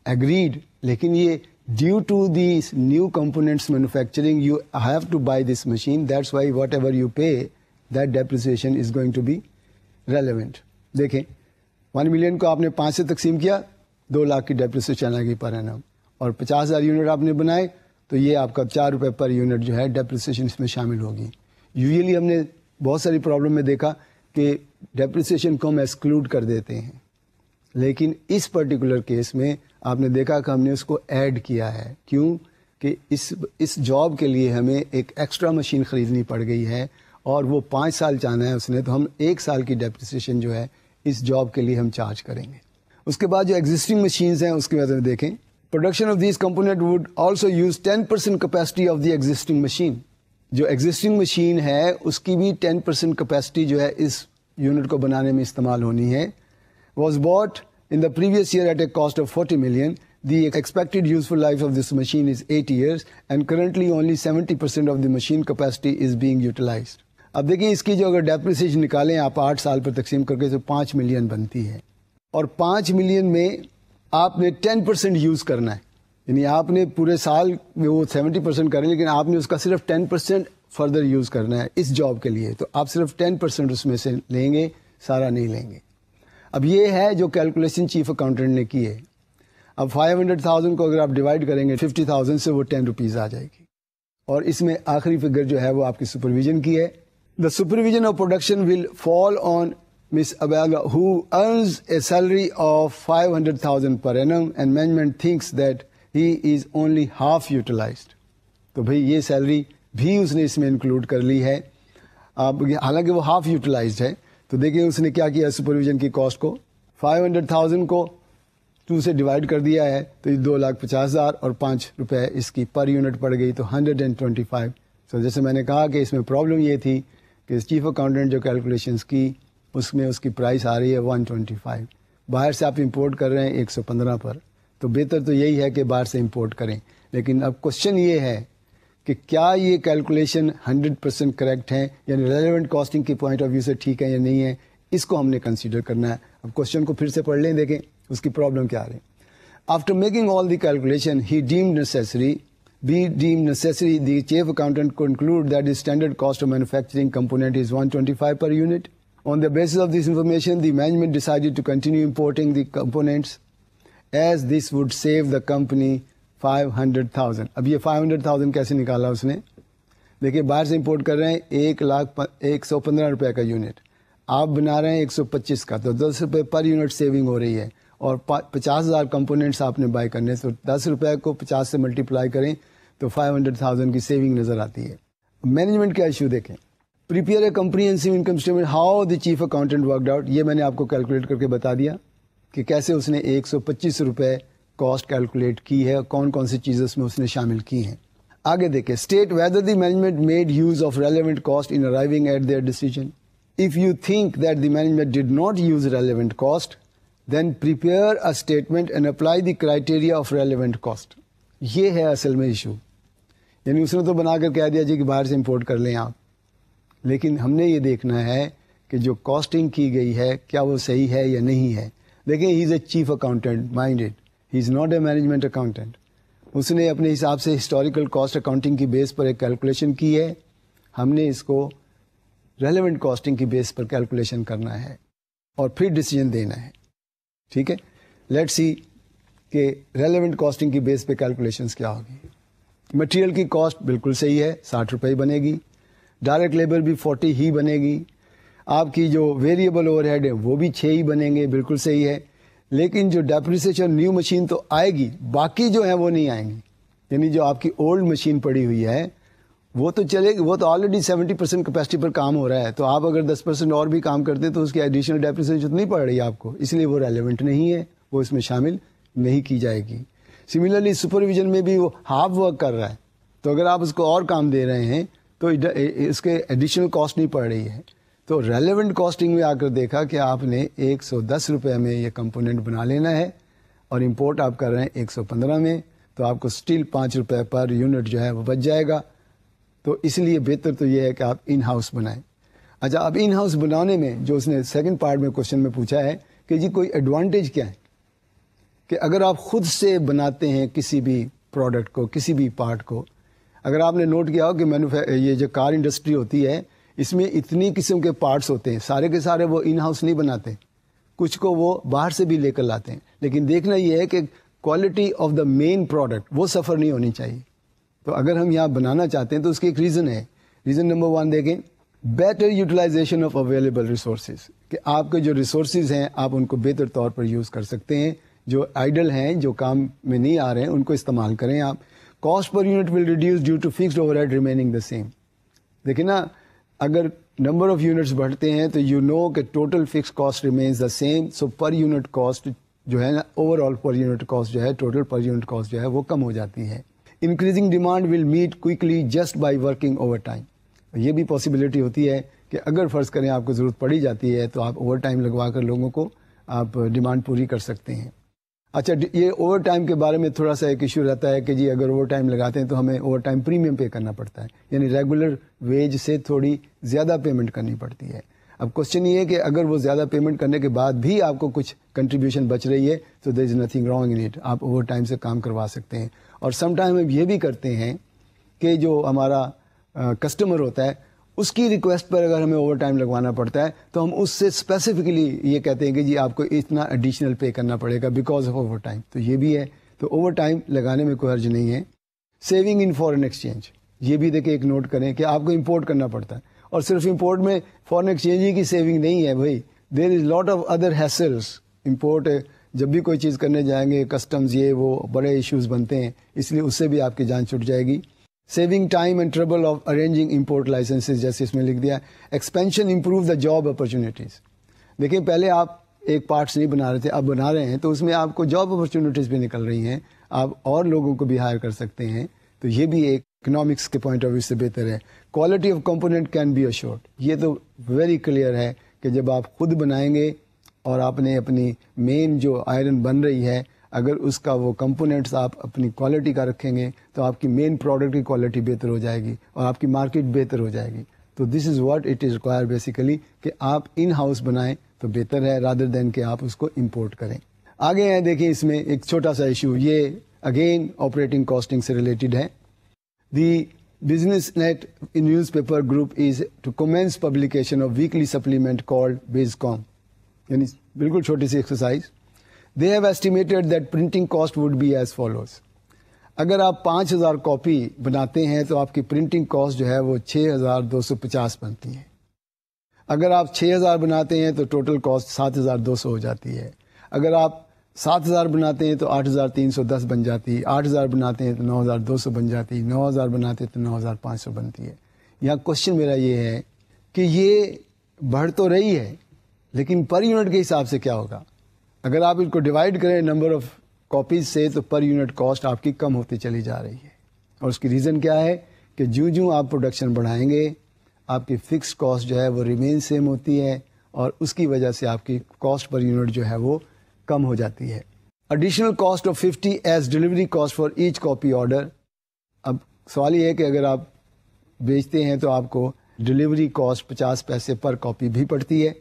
اگریڈ, لیکن یہ due to these new components manufacturing you have to buy this machine, that's why whatever you pay that depreciation is going to be relevant. دیکھیں 1 ملین کو آپ نے 5 سے تقسیم کیا, 2 لاکھ کی ڈیپریسیشن آ گئی پر اینم, اور 50,000 یونٹ آپ نے بنائے تو یہ آپ کا 4 روپے پر یونٹ جو ہے ڈیپریسیشن اس میں شامل ہوگی. یوزلی ہم نے بہت ساری پرابلم میں دیکھا کہ ڈیپریسیشن کو ہم ایکسکلوڈ کر دیتے ہیں, لیکن اس پرٹیکولر کیس میں آپ نے دیکھا کہ ہم نے اس کو ایڈ کیا ہے. کیوں کہ اس جاب کے لیے ہمیں ایک ایکسٹرا مشین خریدنی پڑ گئی ہے اور وہ 5 سال چاہنا ہے اس نے, تو ہم 1 سال کی ڈیپریسیشن جو ہے اس جاب کے لیے ہم چارج کریں گے. اس کے بعد جو ایگزسٹنگ مشینز ہیں اس کے بارے میں دیکھیں. Production of these component would also use 10% capacity of the existing machine. جو ایگزسٹنگ مشین ہے اس کی بھی 10% کیپیسٹی جو ہے اس یونٹ کو بنانے میں استعمال ہونی ہے. Was bought in the previous year at a cost of 40 million. The expected useful life of this machine is 8 years and currently only 70% of the machine capacity is being utilised. اب دیکھیں اس کی جو اگر ڈیپریسیشن نکالیں آپ 8 سال پر تقسیم کر کے تو 5 ملین بنتی ہے, اور 5 ملین میں آپ نے 10% یوز کرنا ہے. یعنی آپ نے پورے سال میں وہ 70% کریں لیکن آپ نے اس کا صرف 10% فردر یوز کرنا ہے اس جاب کے لیے, تو آپ صرف 10% اس میں سے لیں گے, سارا نہیں لیں گے. اب یہ ہے جو کیلکولیشن چیف اکاؤنٹنٹ نے کی ہے. اب 500,000 کو اگر آپ ڈیوائڈ کریں گے 50,000 سے وہ 10 روپیز آ جائے گی, اور اس میں آخری فگر جو ہے وہ آپ کی سپرویژن کی ہے. The supervision of production will fall on Miss Abela, who earns a salary of 500,000 per annum and management thinks that he is only half utilized. تو بھئی یہ سیلری بھی اس نے اس میں انکلوڈ کر لی ہے, حالانکہ وہ ہاف یوٹیلائزڈ ہے. تو دیکھیں اس نے کیا کیا, سپرویژن کی کاسٹ کو 500,000 کو 2 سے ڈیوائڈ کر دیا ہے تو یہ 2,50,000 اور 5 روپے اس کی پر یونٹ پڑ گئی تو 125. تو جیسے میں نے کہا کہ اس میں پرابلم یہ تھی کہ چیف اکاؤنٹنٹ جو کیلکولیشنس کی اس میں اس کی پرائس آ رہی ہے 125. باہر سے آپ امپورٹ کر رہے ہیں 115 پر, تو بہتر تو یہی ہے کہ باہر سے امپورٹ کریں. لیکن اب کوشچن یہ ہے کہ کیا یہ کیلکولیشن 100% کریکٹ ہے, یعنی ریلیونٹ کاسٹنگ کے پوائنٹ آف ویو سے ٹھیک ہے یا نہیں ہے, اس کو ہم نے کنسیڈر کرنا ہے. اب کوشچن کو پھر سے پڑھ لیں, دیکھیں اس کی پرابلم کیا آ رہی ہے. After making all the calculation he deemed necessary the chief accountant conclude that the standard cost of manufacturing component is 125 per unit. On the basis of this information, the management decided to continue importing the components as this would save the company 500,000. اب یہ 500,000 کیسے نکالا اس نے؟ دیکھیں باہر سے امپورٹ کر رہے ہیں 1,115 روپے کا یونٹ, آپ بنا رہے ہیں 125 کا, تو 10 روپے پر یونٹ سیونگ ہو رہی ہے, اور 50,000 کمپوننٹس آپ نے بائی کرنے, تو 10 روپے کو 50 سے ملٹیپلائی کریں تو 500,000 کی سیونگ نظر آتی ہے. مینجمنٹ کا ایشو دیکھیں. Prepare a comprehensive income statement. How the chief accountant worked out. یہ میں نے آپ کو کیلکولیٹ کر کے بتا دیا کہ کیسے اس نے 125 روپے کاسٹ کیلکولیٹ کی ہے, کون کون سی چیزیں اس میں اس نے شامل کی ہیں. آگے دیکھیں. State whether the management made use of relevant cost in arriving at their decision. If you think that the management did not use relevant cost, then prepare a statement and apply the criteria of relevant cost. یہ ہے اصل میں ایشو. یعنی اس نے تو بنا کر کہہ دیا جی کہ باہر سے امپورٹ کر لیں آپ، لیکن ہم نے یہ دیکھنا ہے کہ جو کاسٹنگ کی گئی ہے کیا وہ صحیح ہے یا نہیں ہے. دیکھیں he is a chief accountant minded, he is not a management accountant. اس نے اپنے حساب سے ہسٹوریکل کاسٹ اکاؤنٹنگ کی بیس پر ایک کیلکولیشن کی ہے، ہم نے اس کو ریلیونٹ کاسٹنگ کی بیس پر کیلکولیشن کرنا ہے اور پھر ڈیسیجن دینا ہے. ٹھیک ہے، لیٹ سی کہ ریلیونٹ کاسٹنگ کی بیس پہ کیلکولیشنس کیا ہوگی. مٹیریل کی کاسٹ بالکل صحیح ہے، 60 روپے بنے گی. ڈائریکٹ لیبر بھی 40 ہی بنے گی. آپ کی جو ویریبل اوور ہیڈ ہے وہ بھی 6 ہی بنیں گے، بالکل صحیح ہے. لیکن جو ڈیپریسیشن نیو مشین تو آئے گی، باقی جو ہیں وہ نہیں آئیں گی. یعنی جو آپ کی اولڈ مشین پڑی ہوئی ہے وہ تو چلے گی، وہ تو آلریڈی 70% کیپیسٹی پر کام ہو رہا ہے، تو آپ اگر 10% اور بھی کام کرتے تو اس کی ایڈیشنل ڈیپریسیشن نہیں پڑ رہی ہے آپ کو، اس لیے وہ ریلیونٹ نہیں ہے، وہ اس میں شامل نہیں کی جائے گی. سملرلی سپرویژن میں بھی وہ ہاف ورک کر رہا ہے، تو اگر آپ اس کو اور کام دے رہے ہیں تو اس کے ایڈیشنل کاسٹ نہیں پڑ رہی ہے. تو ریلیونٹ کاسٹنگ میں آ کر دیکھا کہ آپ نے 110 روپے میں یہ کمپوننٹ بنا لینا ہے اور امپورٹ آپ کر رہے ہیں 115 میں، تو آپ کو اسٹل 5 روپے پر یونٹ جو ہے وہ بچ جائے گا. تو اس لیے بہتر تو یہ ہے کہ آپ ان ہاؤس بنائیں. اچھا، اب ان ہاؤس بنانے میں جو اس نے سیکنڈ پارٹ میں کوشچن میں پوچھا ہے کہ جی کوئی ایڈوانٹیج کیا ہے، کہ اگر آپ خود سے بناتے ہیں کسی بھی پروڈکٹ کو، کسی بھی پارٹ کو. اگر آپ نے نوٹ کیا ہو کہ یہ جو کار انڈسٹری ہوتی ہے اس میں اتنی قسم کے پارٹس ہوتے ہیں، سارے کے سارے وہ ان ہاؤس نہیں بناتے، کچھ کو وہ باہر سے بھی لے کر لاتے ہیں. لیکن دیکھنا یہ ہے کہ quality of the main product وہ سفر نہیں ہونی چاہیے. تو اگر ہم یہاں بنانا چاہتے ہیں تو اس کی ایک ریزن ہے. ریزن نمبر 1 دیکھیں، better utilisation of available resources, کہ آپ کے جو ریسورسز ہیں آپ ان کو بہتر طور پر یوز کر سکتے ہیں. جو آئیڈل ہیں، جو کام میں نہیں آ رہے ہیں، ان کو استعمال کریں آپ. Cost per unit will reduce due to fixed overhead remaining the same. دیکھیں نا، اگر نمبر آف یونٹس بڑھتے ہیں تو یو نو کہ total fix cost remains the same, so per unit cost جو ہے نا، over all per unit cost جو ہے، ٹوٹل پر یونٹ کاسٹ جو ہے وہ کم ہو جاتی ہے. Increasing demand will meet quickly just by working over time. یہ بھی پاسبلٹی ہوتی ہے کہ اگر فرض کریں آپ کو ضرورت پڑی جاتی ہے تو آپ اوور ٹائم لگوا کر لوگوں کو آپ ڈیمانڈ پوری کر سکتے ہیں. اچھا، یہ اوور ٹائم کے بارے میں تھوڑا سا ایک ایشو رہتا ہے کہ جی اگر اوور ٹائم لگاتے ہیں تو ہمیں اوور ٹائم پریمیم پے کرنا پڑتا ہے، یعنی ریگولر ویج سے تھوڑی زیادہ پیمنٹ کرنی پڑتی ہے. اب کوشچن یہ ہے کہ اگر وہ زیادہ پیمنٹ کرنے کے بعد بھی آپ کو کچھ کنٹریبیوشن بچ رہی ہے تو there is nothing wrong in it, آپ اوور ٹائم سے کام کروا سکتے ہیں. اور سم ٹائم ہم یہ بھی کرتے ہیں کہ جو ہمارا کسٹمر ہوتا ہے اس کی ریکویسٹ پر اگر ہمیں اوور ٹائم لگوانا پڑتا ہے تو ہم اس سے اسپیسیفکلی یہ کہتے ہیں کہ جی آپ کو اتنا ایڈیشنل پے کرنا پڑے گا بیکاز آف اوور ٹائم. تو یہ بھی ہے، تو اوور ٹائم لگانے میں کوئی حرج نہیں ہے. سیونگ ان فارن ایکسچینج، یہ بھی دیکھیں ایک نوٹ کریں کہ آپ کو امپورٹ کرنا پڑتا ہے، اور صرف امپورٹ میں فارن ایکسچینج ہی کی سیونگ نہیں ہے بھائی، there is lot of other hassles. Import جب بھی کوئی چیز کرنے جائیں گے، کسٹمز یہ وہ بڑے ایشوز بنتے ہیں، اس لیے اس سے بھی آپ کی جان چھٹ جائے گی. Saving time and trouble of arranging import licences, جیسے اس میں لکھ دیا. Expansion improve the job opportunities. دیکھیں پہلے آپ ایک پارٹس نہیں بنا رہے تھے، اب بنا رہے ہیں تو اس میں آپ کو جاب اپرچونیٹیز بھی نکل رہی ہیں، آپ اور لوگوں کو بھی ہائر کر سکتے ہیں. تو یہ بھی ایک اکنامکس کے پوائنٹ آف ویو سے بہتر ہے. Quality of component can be assured, یہ تو ویری کلیئر ہے کہ جب آپ خود بنائیں گے اور آپ نے اپنی مین جو آئرن بن رہی ہے اگر اس کا وہ کمپوننٹس آپ اپنی کوالٹی کا رکھیں گے تو آپ کی مین پروڈکٹ کی کوالٹی بہتر ہو جائے گی اور آپ کی مارکیٹ بہتر ہو جائے گی. تو this is what it is require basically, کہ آپ ان ہاؤس بنائیں تو بہتر ہے رادر دین کہ آپ اس کو امپورٹ کریں. آگے ہیں دیکھیں، اس میں ایک چھوٹا سا ایشو، یہ اگین آپریٹنگ کاسٹنگ سے ریلیٹڈ ہے. The business net newspaper group is to commence publication of weekly supplement called Biz Com. یعنی بالکل چھوٹی سی exercise. They have estimated that printing cost would be as follows. اگر آپ 5000 کاپی بناتے ہیں تو آپ کی پرنٹنگ کاسٹ جو ہے وہ 6250 بنتی ہے. اگر آپ 6000 بناتے ہیں تو ٹوٹل کاسٹ 7200 ہو جاتی ہے. اگر آپ 7000 بناتے ہیں تو 8310 بن جاتی ہے. 8000 بناتے ہیں تو 9200 بن جاتی ہے. 9000 بناتے ہیں تو 9500 بنتی ہے. یہاں کوشچن میرا یہ ہے کہ یہ بڑھ تو رہی ہے لیکن پر یونٹ کے حساب سے کیا ہوگا؟ اگر آپ ان کو ڈیوائڈ کریں نمبر آف کاپیز سے تو پر یونٹ کاسٹ آپ کی کم ہوتی چلی جا رہی ہے. اور اس کی ریزن کیا ہے کہ جوں آپ پروڈکشن بڑھائیں گے آپ کی فکس کاسٹ جو ہے وہ ریمین سیم ہوتی ہے اور اس کی وجہ سے آپ کی کاسٹ پر یونٹ جو ہے وہ کم ہو جاتی ہے. Additional cost of 50 as delivery cost for each copy order. اب سوال یہ ہے کہ اگر آپ بیچتے ہیں تو آپ کو ڈلیوری کاسٹ 50 پیسے پر کاپی بھی پڑتی ہے،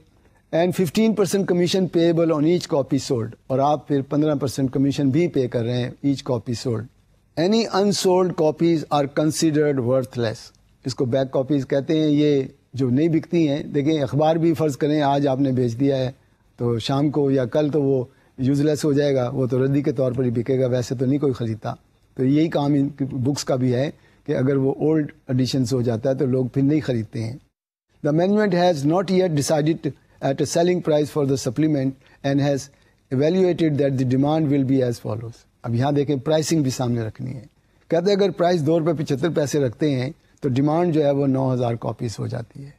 and 15% commission payable on each copy sold, اور آپ پھر 15% کمیشن بھی پے کر رہے ہیں each copy sold. Any unsold copies are considered worthless. اس کو بیک کاپیز کہتے ہیں. یہ جو نہیں بکتی ہیں، دیکھیں اخبار بھی فرض کریں آج آپ نے بیچ دیا ہے تو شام کو یا کل تو وہ یوز لیس ہو جائے گا، وہ تو ردی کے طور پر ہی بکے گا، ویسے تو نہیں کوئی خریدتا. تو یہی کام ان بکس کا بھی ہے کہ اگر وہ اولڈ ایڈیشنس ہو جاتا ہے تو لوگ پھر نہیں خریدتے ہیں. The management has not yet decided at a selling price for the supplement and has evaluated that the demand will be as follows. اب یہاں دیکھیں پرائسنگ بھی سامنے رکھنی ہے. کہتے ہیں اگر پرائز $2.75 رکھتے ہیں تو ڈیمانڈ جو ہے وہ 9,000 کاپیز ہو جاتی ہے.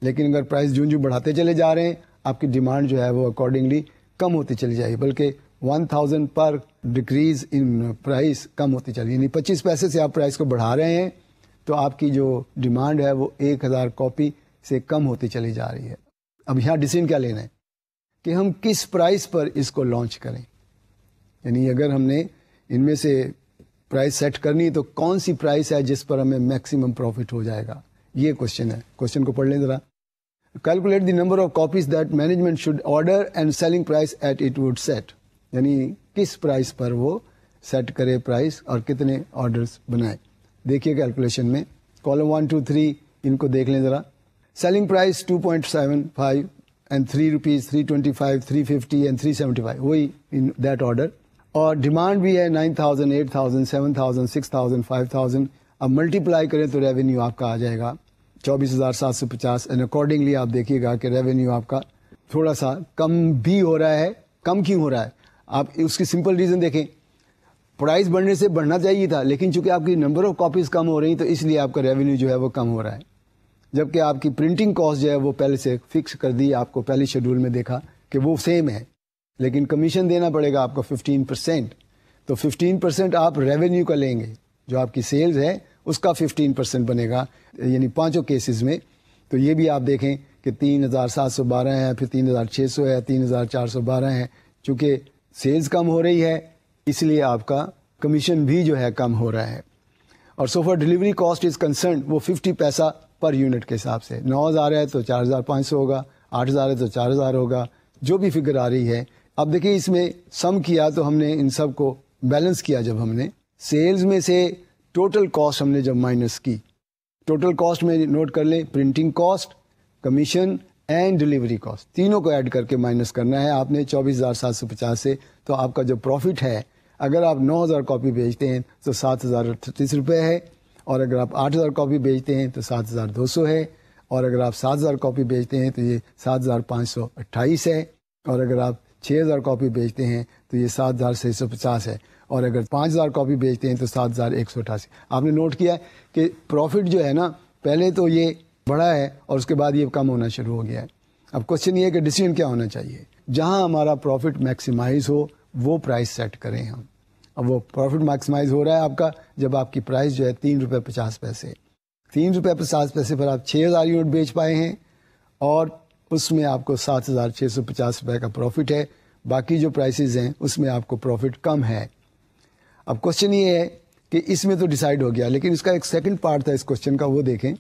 لیکن اگر پرائز جو بڑھاتے چلے جا رہے ہیں آپ کی ڈیمانڈ جو ہے وہ اکارڈنگلی کم ہوتی چلی جائے گی، بلکہ 1000 پر ڈیکریز ان پرائز کم ہوتی چلی، یعنی 25 پیسے سے آپ پرائز کو بڑھا رہے ہیں تو آپ کی جو ڈیمانڈ ہے وہ 1000 کاپی سے کم ہوتی چلی جا رہی ہے. اب یہاں ڈیسیژن کیا لینا ہے کہ ہم کس پرائز پر اس کو لانچ کریں. یعنی اگر ہم نے ان میں سے پرائز سیٹ کرنی تو کون سی پرائز ہے جس پر ہمیں میکسیمم پروفٹ ہو جائے گا، یہ کوشچن ہے. کوشچن کو پڑھ لیں ذرا. Calculate the number of copies that management should order and selling price at it would set. یعنی کس پرائز پر وہ سیٹ کرے پرائز اور کتنے آرڈرز بنائے. دیکھیے کیلکولیشن میں کالم 1 2 3 ان کو دیکھ لیں ذرا. سیلنگ پرائز 2.75 اینڈ ₹3 325 350 اینڈ 375 وہی ان دیٹ آرڈر. اور ڈیمانڈ بھی ہے 9000 8000 7000 6000 5000. اب ملٹیپلائی کریں تو ریونیو آپ کا آ جائے گا 24,750. اینڈ اکارڈنگلی آپ دیکھیے گا کہ ریونیو آپ کا تھوڑا سا کم بھی ہو رہا ہے. کم کیوں ہو رہا ہے؟ آپ اس کی سمپل ریزن دیکھیں. پرائز بڑھنے سے بڑھنا چاہیے تھا لیکن چونکہ آپ کی نمبر آف کاپیز کم ہو رہی ہیں تو اس لیے آپ کا ریونیو جو ہے وہ کم ہو رہا ہے. جبکہ آپ کی پرنٹنگ کاسٹ جو ہے وہ پہلے سے فکس کر دی، آپ کو پہلی شیڈول میں دیکھا کہ وہ سیم ہے، لیکن کمیشن دینا پڑے گا آپ کو 15%. تو 15% آپ ریونیو کا لیں گے، جو آپ کی سیلز ہے اس کا 15% بنے گا، یعنی پانچوں کیسز میں. تو یہ بھی آپ دیکھیں کہ 3712 ہے، پھر 3600 ہے، 3412 ہے. چونکہ سیلز کم ہو رہی ہے اس لیے آپ کا کمیشن بھی جو ہے کم ہو رہا ہے. اور so far delivery cost is concerned وہ 50 پیسہ پر یونٹ کے حساب سے. 9000 ہے تو 4500 ہوگا، 8000 ہے تو 4000 ہوگا، جو بھی فگر آ رہی ہے. اب دیکھیں اس میں سم کیا تو ہم نے ان سب کو بیلنس کیا. جب ہم نے سیلز میں سے ٹوٹل کاسٹ ہم نے جب مائنس کی، ٹوٹل کاسٹ میں نوٹ کر لیں printing cost, commission and delivery cost, تینوں کو ایڈ کر کے مائنس کرنا ہے آپ نے 24,750 سے. تو آپ کا جو پروفٹ ہے اگر آپ 9000 کاپی بیچتے ہیں تو 7,038 روپے ہے، اور اگر آپ 8000 کاپی بیچتے ہیں تو 7,200 ہے، اور اگر آپ 7000 کاپی بیچتے ہیں تو یہ 7,528 ہے، اور اگر آپ 6000 کاپی بیچتے ہیں تو یہ 7,650 ہے، اور اگر 5000 کاپی بیچتے ہیں تو 7,188. آپ نے نوٹ کیا کہ پروفٹ جو ہے نا پہلے تو یہ بڑا ہے اور اس کے بعد یہ کم ہونا شروع ہو گیا ہے. اب کوشچن یہ ہے کہ ڈیسیژن کیا ہونا چاہیے؟ جہاں ہمارا پروفٹ میکسیمائز ہو وہ پرائز سیٹ کریں ہم. اب وہ پروفٹ میکسیمائز ہو رہا ہے آپ کا جب آپ کی پرائز جو ہے ₹3.50. ₹3.50 پر آپ 6000 یونٹ بیچ پائے ہیں اور اس میں آپ کو 7,650 روپے کا پروفٹ ہے. باقی جو پرائسز ہیں اس میں آپ کو پروفٹ کم ہے. اب کوشچن یہ ہے کہ اس میں تو ڈیسائیڈ ہو گیا، لیکن اس کا ایک سیکنڈ پارٹ تھا اس کوشچن کا، وہ دیکھیں.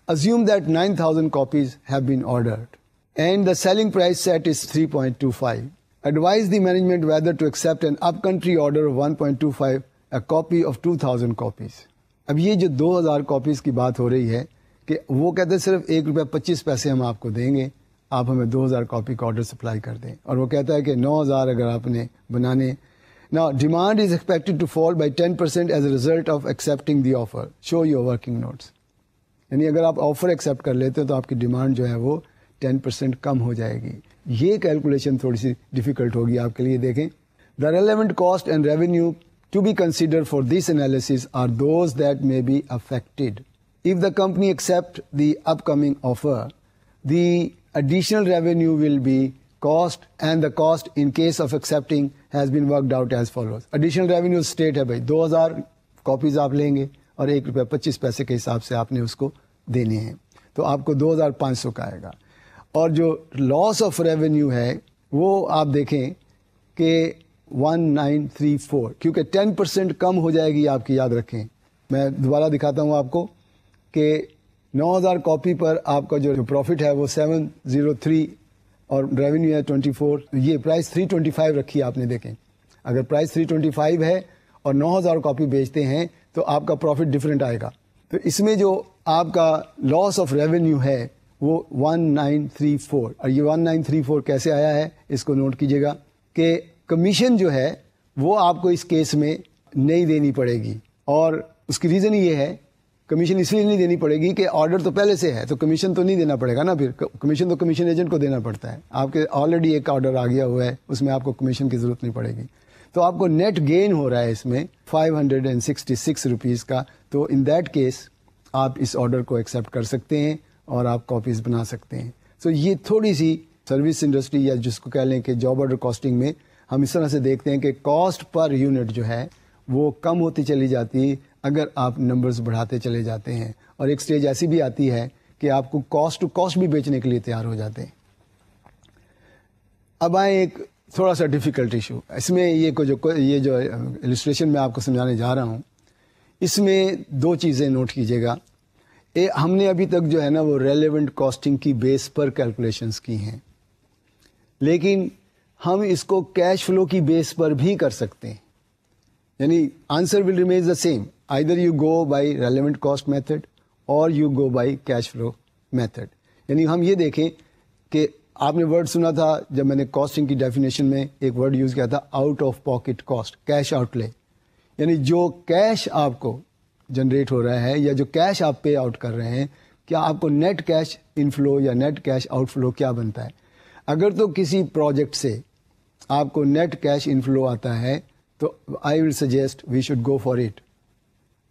Assume that 9,000 copies have been ordered and the selling price set is 3.25. Advise the management whether to accept an up-country order of 1.25, a copy of 2,000 copies. اب یہ جو 2,000 کاپیز کی بات ہو رہی ہے کہ وہ کہتے ہیں صرف ₹1.25 ہم آپ کو دیں گے، آپ ہمیں 2,000 کاپی کا آرڈر سپلائی کر دیں. اور وہ کہتا ہے کہ 9,000 اگر آپ نے بنانے. Now, demand is expected to fall by 10% as a result of accepting the offer. Show your working notes. یعنی اگر آپ آفر ایکسیپٹ کر لیتے ہیں تو آپ کی ڈیمانڈ جو ہے وہ 10% کم ہو جائے گی. یہ کیلکولیشن تھوڑی سی ڈیفیکلٹ ہوگی آپ کے لیے. دیکھیں the relevant cost and revenue to be consider for this analysis are those that may be affected if the company accept the up coming offer. The additional revenue will be cost and the cost in case of accepting has been worked out as follows. Additional revenue state ہے بھائی 2,000 کاپیز آپ لیں گے اور ₹1.25 کے حساب سے آپ نے اس کو دینے ہیں تو آپ کو 2,500 کا آئے گا. اور جو لاس آف ریونیو ہے وہ آپ دیکھیں کہ 1934 کیونکہ 10% کم ہو جائے گی آپ کی، یاد رکھیں میں دوبارہ دکھاتا ہوں آپ کو کہ 9000 کاپی پر آپ کا جو پروفٹ ہے وہ 703 اور ریونیو ہے 24. یہ پرائس 325 رکھی ہے آپ نے. دیکھیں اگر پرائس 325 ہے اور 9000 کاپی بیچتے ہیں تو آپ کا پروفٹ ڈفرینٹ آئے گا. تو اس میں جو آپ کا لاس آف ریونیو ہے وہ 1934. اور یہ 1934 کیسے آیا ہے اس کو نوٹ کیجیے گا کہ کمیشن جو ہے وہ آپ کو اس کیس میں نہیں دینی پڑے گی. اور اس کی ریزن یہ ہے, کمیشن اس لیے نہیں دینی پڑے گی کہ آرڈر تو پہلے سے ہے تو کمیشن تو نہیں دینا پڑے گا نا. پھر کمیشن تو کمیشن ایجنٹ کو دینا پڑتا ہے. آپ کے آلریڈی ایک آرڈر آ گیا ہوا ہے, اس میں آپ کو کمیشن کی ضرورت نہیں پڑے گی. تو آپ کو نیٹ گین ہو رہا ہے اس میں 566 روپیز کا. تو ان دیٹ کیس آپ اس آرڈر کو ایکسیپٹ کر سکتے ہیں اور آپ کاپیز بنا سکتے ہیں. تو یہ تھوڑی سی سروس انڈسٹری یا جس کو کہہ لیں کہ جاب آرڈر کاسٹنگ میں ہم اس طرح سے دیکھتے ہیں کہ کاسٹ پر یونٹ جو ہے وہ کم ہوتی چلی جاتی ہے اگر آپ نمبرز بڑھاتے چلے جاتے ہیں. اور ایک سٹیج ایسی بھی آتی ہے کہ آپ کو کاسٹ ٹو کاسٹ بھی بیچنے کے لیے تیار ہو جاتے ہیں. اب آئیں ایک تھوڑا سا ڈیفیکلٹ ایشو. اس میں یہ جو السٹریشن میں آپ کو سمجھانے جا رہا ہوں اس میں دو چیزیں نوٹ کیجیے گا. ہم نے ابھی تک جو ہے نا وہ ریلیونٹ کاسٹنگ کی بیس پر کیلکولیشنز کی ہیں, لیکن ہم اس کو کیش فلو کی بیس پر بھی کر سکتے ہیں. یعنی answer will remain the same, either you go by relevant cost method اور you go by cash flow method. یعنی ہم یہ دیکھیں کہ آپ نے ورڈ سنا تھا جب میں نے کاسٹنگ کی ڈیفینیشن میں ایک ورڈ یوز کیا تھا, out of pocket cost, cash out لے. یعنی جو کیش آپ کو جنریٹ ہو رہا ہے یا جو کیش آپ پے آؤٹ کر رہے ہیں, کیا آپ کو نیٹ کیش انفلو یا نیٹ کیش آؤٹ فلو کیا بنتا ہے. اگر تو کسی پروجیکٹ سے آپ کو نیٹ کیش انفلو آتا ہے تو I will suggest we should go for it.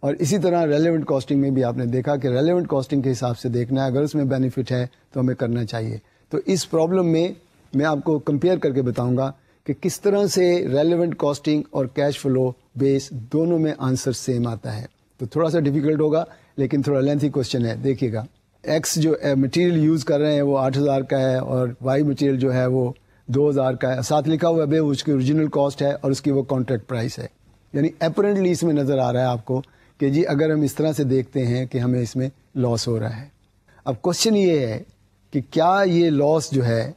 اور اسی طرح ریلیونٹ کاسٹنگ میں بھی آپ نے دیکھا کہ ریلیونٹ کاسٹنگ کے حساب سے دیکھنا ہے, اگر اس میں بینیفٹ ہے تو ہمیں کرنا چاہیے. تو اس پرابلم میں آپ کو کمپیئر کر کے بتاؤں گا کہ کس طرح سے ریلیونٹ کاسٹنگ اور کیش فلو بیس دونوں میں آنسر سیم آتا ہے. تو تھوڑا سا ڈیفیکلٹ ہوگا لیکن تھوڑا لینتھی کوشچن ہے. دیکھیے گا, ایکس جو مٹیریل یوز کر رہے ہیں وہ 8000 کا ہے اور وائی مٹیریل جو ہے وہ 2000 کا ہے. ساتھ لکھا ہوا ہے اس کی اوریجنل کاسٹ ہے اور اس کی وہ کانٹریکٹ پرائس ہے. یعنی اپیرنٹلی اس میں نظر آ رہا ہے آپ کو کہ جی اگر ہم اس طرح سے دیکھتے ہیں کہ ہمیں اس میں لاس ہو رہا ہے. اب کوشچن یہ ہے کہ کیا یہ لاس جو ہے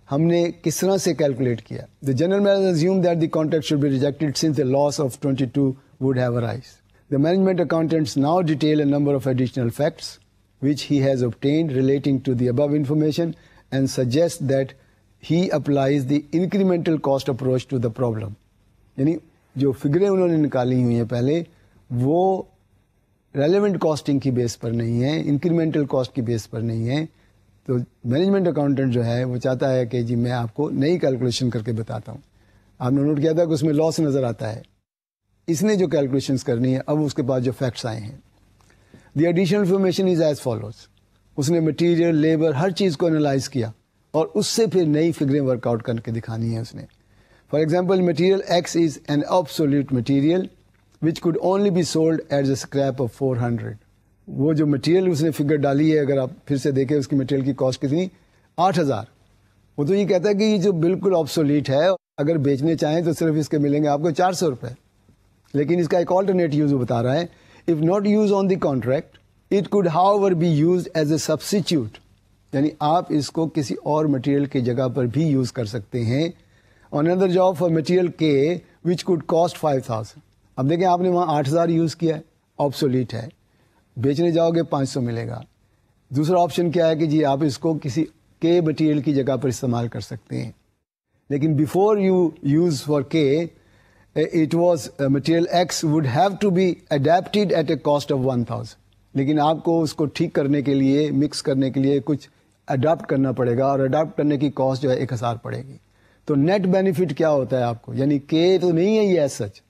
ہم نے کس طرح سے کیلکولیٹ کیا. The general manager assumed that the contract should be rejected since the loss of 22 would have arisen. The management accountants now detail a number of additional facts which he has obtained relating to the above information and suggest that he applies the incremental cost approach to the problem. یعنی جو فگریں انہوں نے نکالی ہوئی ہیں پہلے وہ ریلیونٹ کاسٹنگ کی بیس پر نہیں ہے, انکریمنٹل کاسٹ کی بیس پر نہیں ہے. تو مینجمنٹ اکاؤنٹنٹ جو ہے وہ چاہتا ہے کہ جی میں آپ کو نئی کیلکولیشن کر کے بتاتا ہوں. آپ نے نوٹ کیا تھا کہ اس میں لاس نظر آتا ہے. اس نے جو کیلکولیشنز کرنی ہے اب اس کے پاس جو فیکٹس آئے ہیں, the additional information is as follows. اس نے مٹیریل, لیبر, ہر چیز کو انالائز کیا اور اس سے پھر نئی فگریں ورک آؤٹ کر کے دکھانی ہے اس نے. For example, material x is an obsolete material which could only be sold as a scrap of 400. وہ جو مٹیریل اس نے فگر ڈالی ہے, اگر آپ پھر سے دیکھیں اس کی مٹیریل کی کاسٹ کتنی, 8000. وہ تو یہ کہتا ہے کہ یہ جو بالکل obsolete ہے اگر بیچنے چاہیں تو صرف اس کے ملیں گے آپ کو 400 روپے. لیکن اس کا ایک آلٹرنیٹ یوز بتا رہا ہے, if not used on the contract it could however be used as a substitute. یعنی آپ اس کو کسی اور مٹیریل کی جگہ پر بھی یوز کر سکتے ہیں. on another job for material K which could cost 5000. اب دیکھیں آپ نے وہاں 8000 یوز کیا ہے, obsolete ہے, بیچنے جاؤ گے 500 ملے گا. دوسرا آپشن کیا ہے کہ جی آپ اس کو کسی کے مٹیریل کی جگہ پر استعمال کر سکتے ہیں. لیکن before you use for K it was material X would have to be adapted at a cost of 1000. لیکن آپ کو اس کو ٹھیک کرنے کے لیے, مکس کرنے کے لیے کچھ اڈاپٹ کرنا پڑے گا اور اڈاپٹ کرنے کی کاسٹ جو ہے 1000 پڑے گی. تو نیٹ بینیفٹ کیا ہوتا ہے آپ کو, یعنی کے تو نہیں ہے یہ ایز سچ.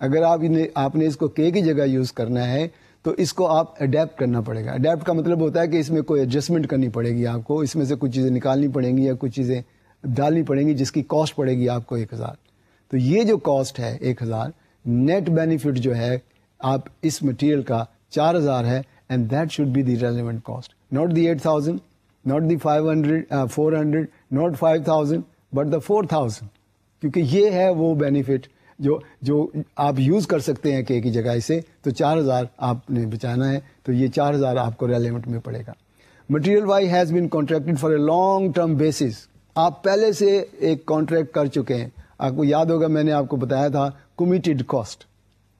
اگر آپ نے اس کو کے کی جگہ یوز کرنا ہے تو اس کو آپ اڈیپٹ کرنا پڑے گا. اڈیپٹ کا مطلب ہوتا ہے کہ اس میں کوئی ایڈجسٹمنٹ کرنی پڑے گی آپ کو, اس میں سے کچھ چیزیں نکالنی پڑیں گی یا کچھ چیزیں ڈالنی پڑیں گی جس کی کاسٹ پڑے گی آپ کو 1000. تو یہ جو کاسٹ ہے 1000, نیٹ بینیفٹ جو ہے آپ اس مٹیریل کا 4000 ہے, and that should be the relevant cost, not the 8000, not the 400, not 5000 but the 4000. کیونکہ یہ ہے وہ بینیفٹ جو آپ یوز کر سکتے ہیں کہ کی جگہ سے، تو 4000 آپ نے بچانا ہے، تو یہ 4000 آپ کو ریلیونٹ میں پڑے گا. Material Y has been contracted for a long term basis. آپ پہلے سے ایک کانٹریکٹ کر چکے ہیں. آپ کو یاد ہوگا میں نے آپ کو بتایا تھا کمیٹڈ کاسٹ.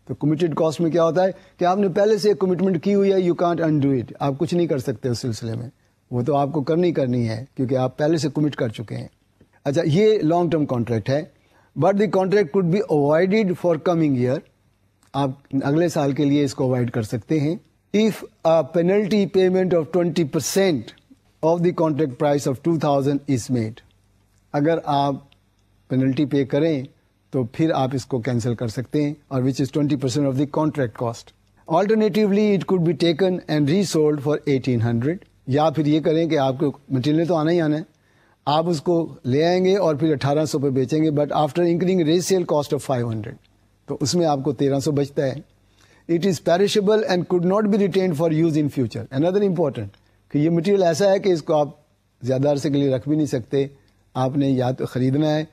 تو کمیٹڈ کاسٹ میں کیا ہوتا ہے کہ آپ نے پہلے سے کمٹمنٹ کی ہوئی ہے، یو کانٹ انڈو اٹ. آپ کچھ نہیں کر سکتے اس سلسلے میں، وہ تو آپ کو کرنی ہے کیونکہ آپ پہلے سے کمٹ کر چکے ہیں. اچھا، یہ لانگ ٹرم کانٹریکٹ ہے. But the contract could be avoided for coming year. آپ اگلے سال کے لیے اس کو اوائڈ کر سکتے ہیں. If penalty payment of 20% of the contract price of 2000 is made. اگر آپ پینلٹی پے کریں تو پھر آپ اس کو کینسل کر سکتے ہیں، اور which is 20% of the contract cost. Alternatively it could be taken and resold for 1800. یا پھر یہ کریں کہ آپ کو مٹیریل تو آنا ہی آنا ہے، آپ اس کو لے آئیں گے اور پھر 1800 پہ بیچیں گے، but after incurring resale cost of 500. تو اس میں آپ کو 1300 بچتا ہے. It is perishable and could not be retained for use in future. اندر امپورٹنٹ کہ یہ مٹیریل ایسا ہے کہ اس کو آپ زیادہ عرصے کے لیے رکھ بھی نہیں سکتے. آپ نے یا تو خریدنا ہے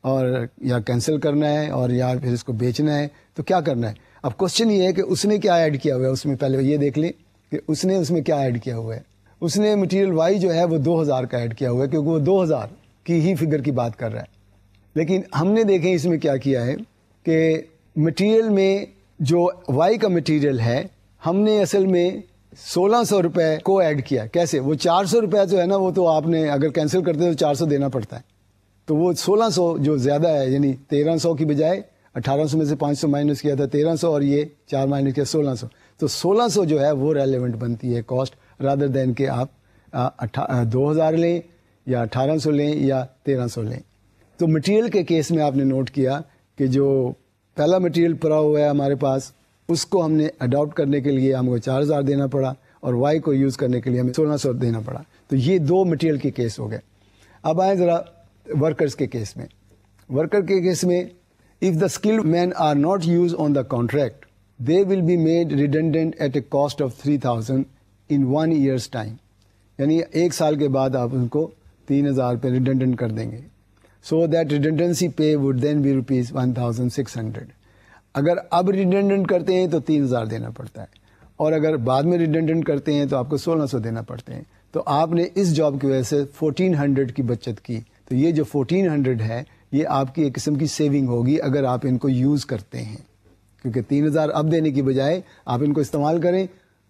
اور یا کینسل کرنا ہے، اور یا پھر اس کو بیچنا ہے. تو کیا کرنا ہے؟ اب کوشچن یہ ہے کہ اس نے کیا ایڈ کیا ہوا ہے اس میں. پہلے یہ دیکھ لیں کہ اس میں کیا ایڈ کیا ہوا ہے. اس نے مٹیریل وائی جو ہے وہ 2000 کا ایڈ کیا ہوا ہے، کیونکہ وہ 2000 کی ہی فگر کی بات کر رہا ہے. لیکن ہم نے دیکھیں اس میں کیا کیا ہے کہ مٹیریل میں جو وائی کا مٹیریل ہے، ہم نے اصل میں 1600 روپے کو ایڈ کیا. کیسے؟ وہ 400 روپے جو ہے نا، وہ تو آپ نے اگر کینسل کرتے تو 400 دینا پڑتا ہے. تو وہ 1600 جو زیادہ ہے، یعنی 1300 کی بجائے 1800 میں سے 500 مائنس کیا تھا 1300، اور یہ 4 مائنس کیا 1600. تو 1600 جو ہے وہ ریلیونٹ بنتی ہے کاسٹ، رادر دین کہ آپ 2000 لیں یا 1800 لیں یا 1300 لیں. تو مٹیریل کے کیس میں آپ نے نوٹ کیا کہ جو پہلا مٹیریل پڑا ہوا ہے ہمارے پاس، اس کو ہم نے اڈاپٹ کرنے کے لیے ہم کو 4000 دینا پڑا، اور وائی کو یوز کرنے کے لیے ہمیں 1600 دینا پڑا. تو یہ 2 مٹیریل کے کیس ہو گئے. اب آئیں ذرا ورکرز کے کیس میں. ورکر کے کیس میں if the skilled men are not use on the contract they will be made redundant at a cost of 3000 in 1 years time. یعنی 1 سال کے بعد آپ ان کو 3000 پہ ریڈنڈنٹ کر دیں گے. So that redundancy pay would then be rupees 1600. اگر اب ریڈنڈنٹ کرتے ہیں تو 3000 دینا پڑتا ہے، اور اگر بعد میں ریڈنڈنٹ کرتے ہیں تو آپ کو 1600 دینا پڑتے ہیں. تو آپ نے اس جاب کی وجہ سے 1400 کی بچت کی. تو یہ جو 1400 ہے یہ آپ کی ایک قسم کی سیونگ ہوگی اگر آپ ان کو یوز کرتے ہیں، کیونکہ 3000 اب دینے کی بجائے آپ ان کو استعمال کریں،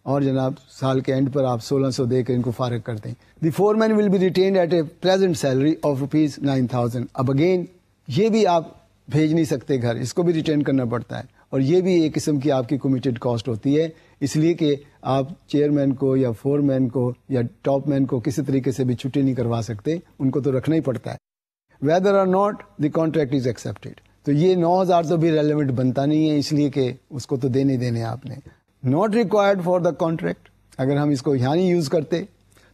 اور جناب سال کے اینڈ پر آپ 1600 دے کر ان کو فارغ کر دیں. The four men will be retained at a present salary of rupees 9000. اب اگین یہ بھی آپ بھیج نہیں سکتے گھر، اس کو بھی ریٹین کرنا پڑتا ہے، اور یہ بھی ایک قسم کی آپ کی کمیٹڈ کاسٹ ہوتی ہے. اس لیے کہ آپ چیئرمین کو یا فور مین کو یا ٹاپ مین کو کسی طریقے سے بھی چھٹی نہیں کروا سکتے، ان کو تو رکھنا ہی پڑتا ہے. Whether or not the contract is accepted. تو یہ 9000 تو بھی ریلیونٹ بنتا نہیں ہے، اس لیے کہ اس کو تو دینے آپ نے. Not required for the contract, اگر ہم اس کو یہاں نہیں یوز کرتے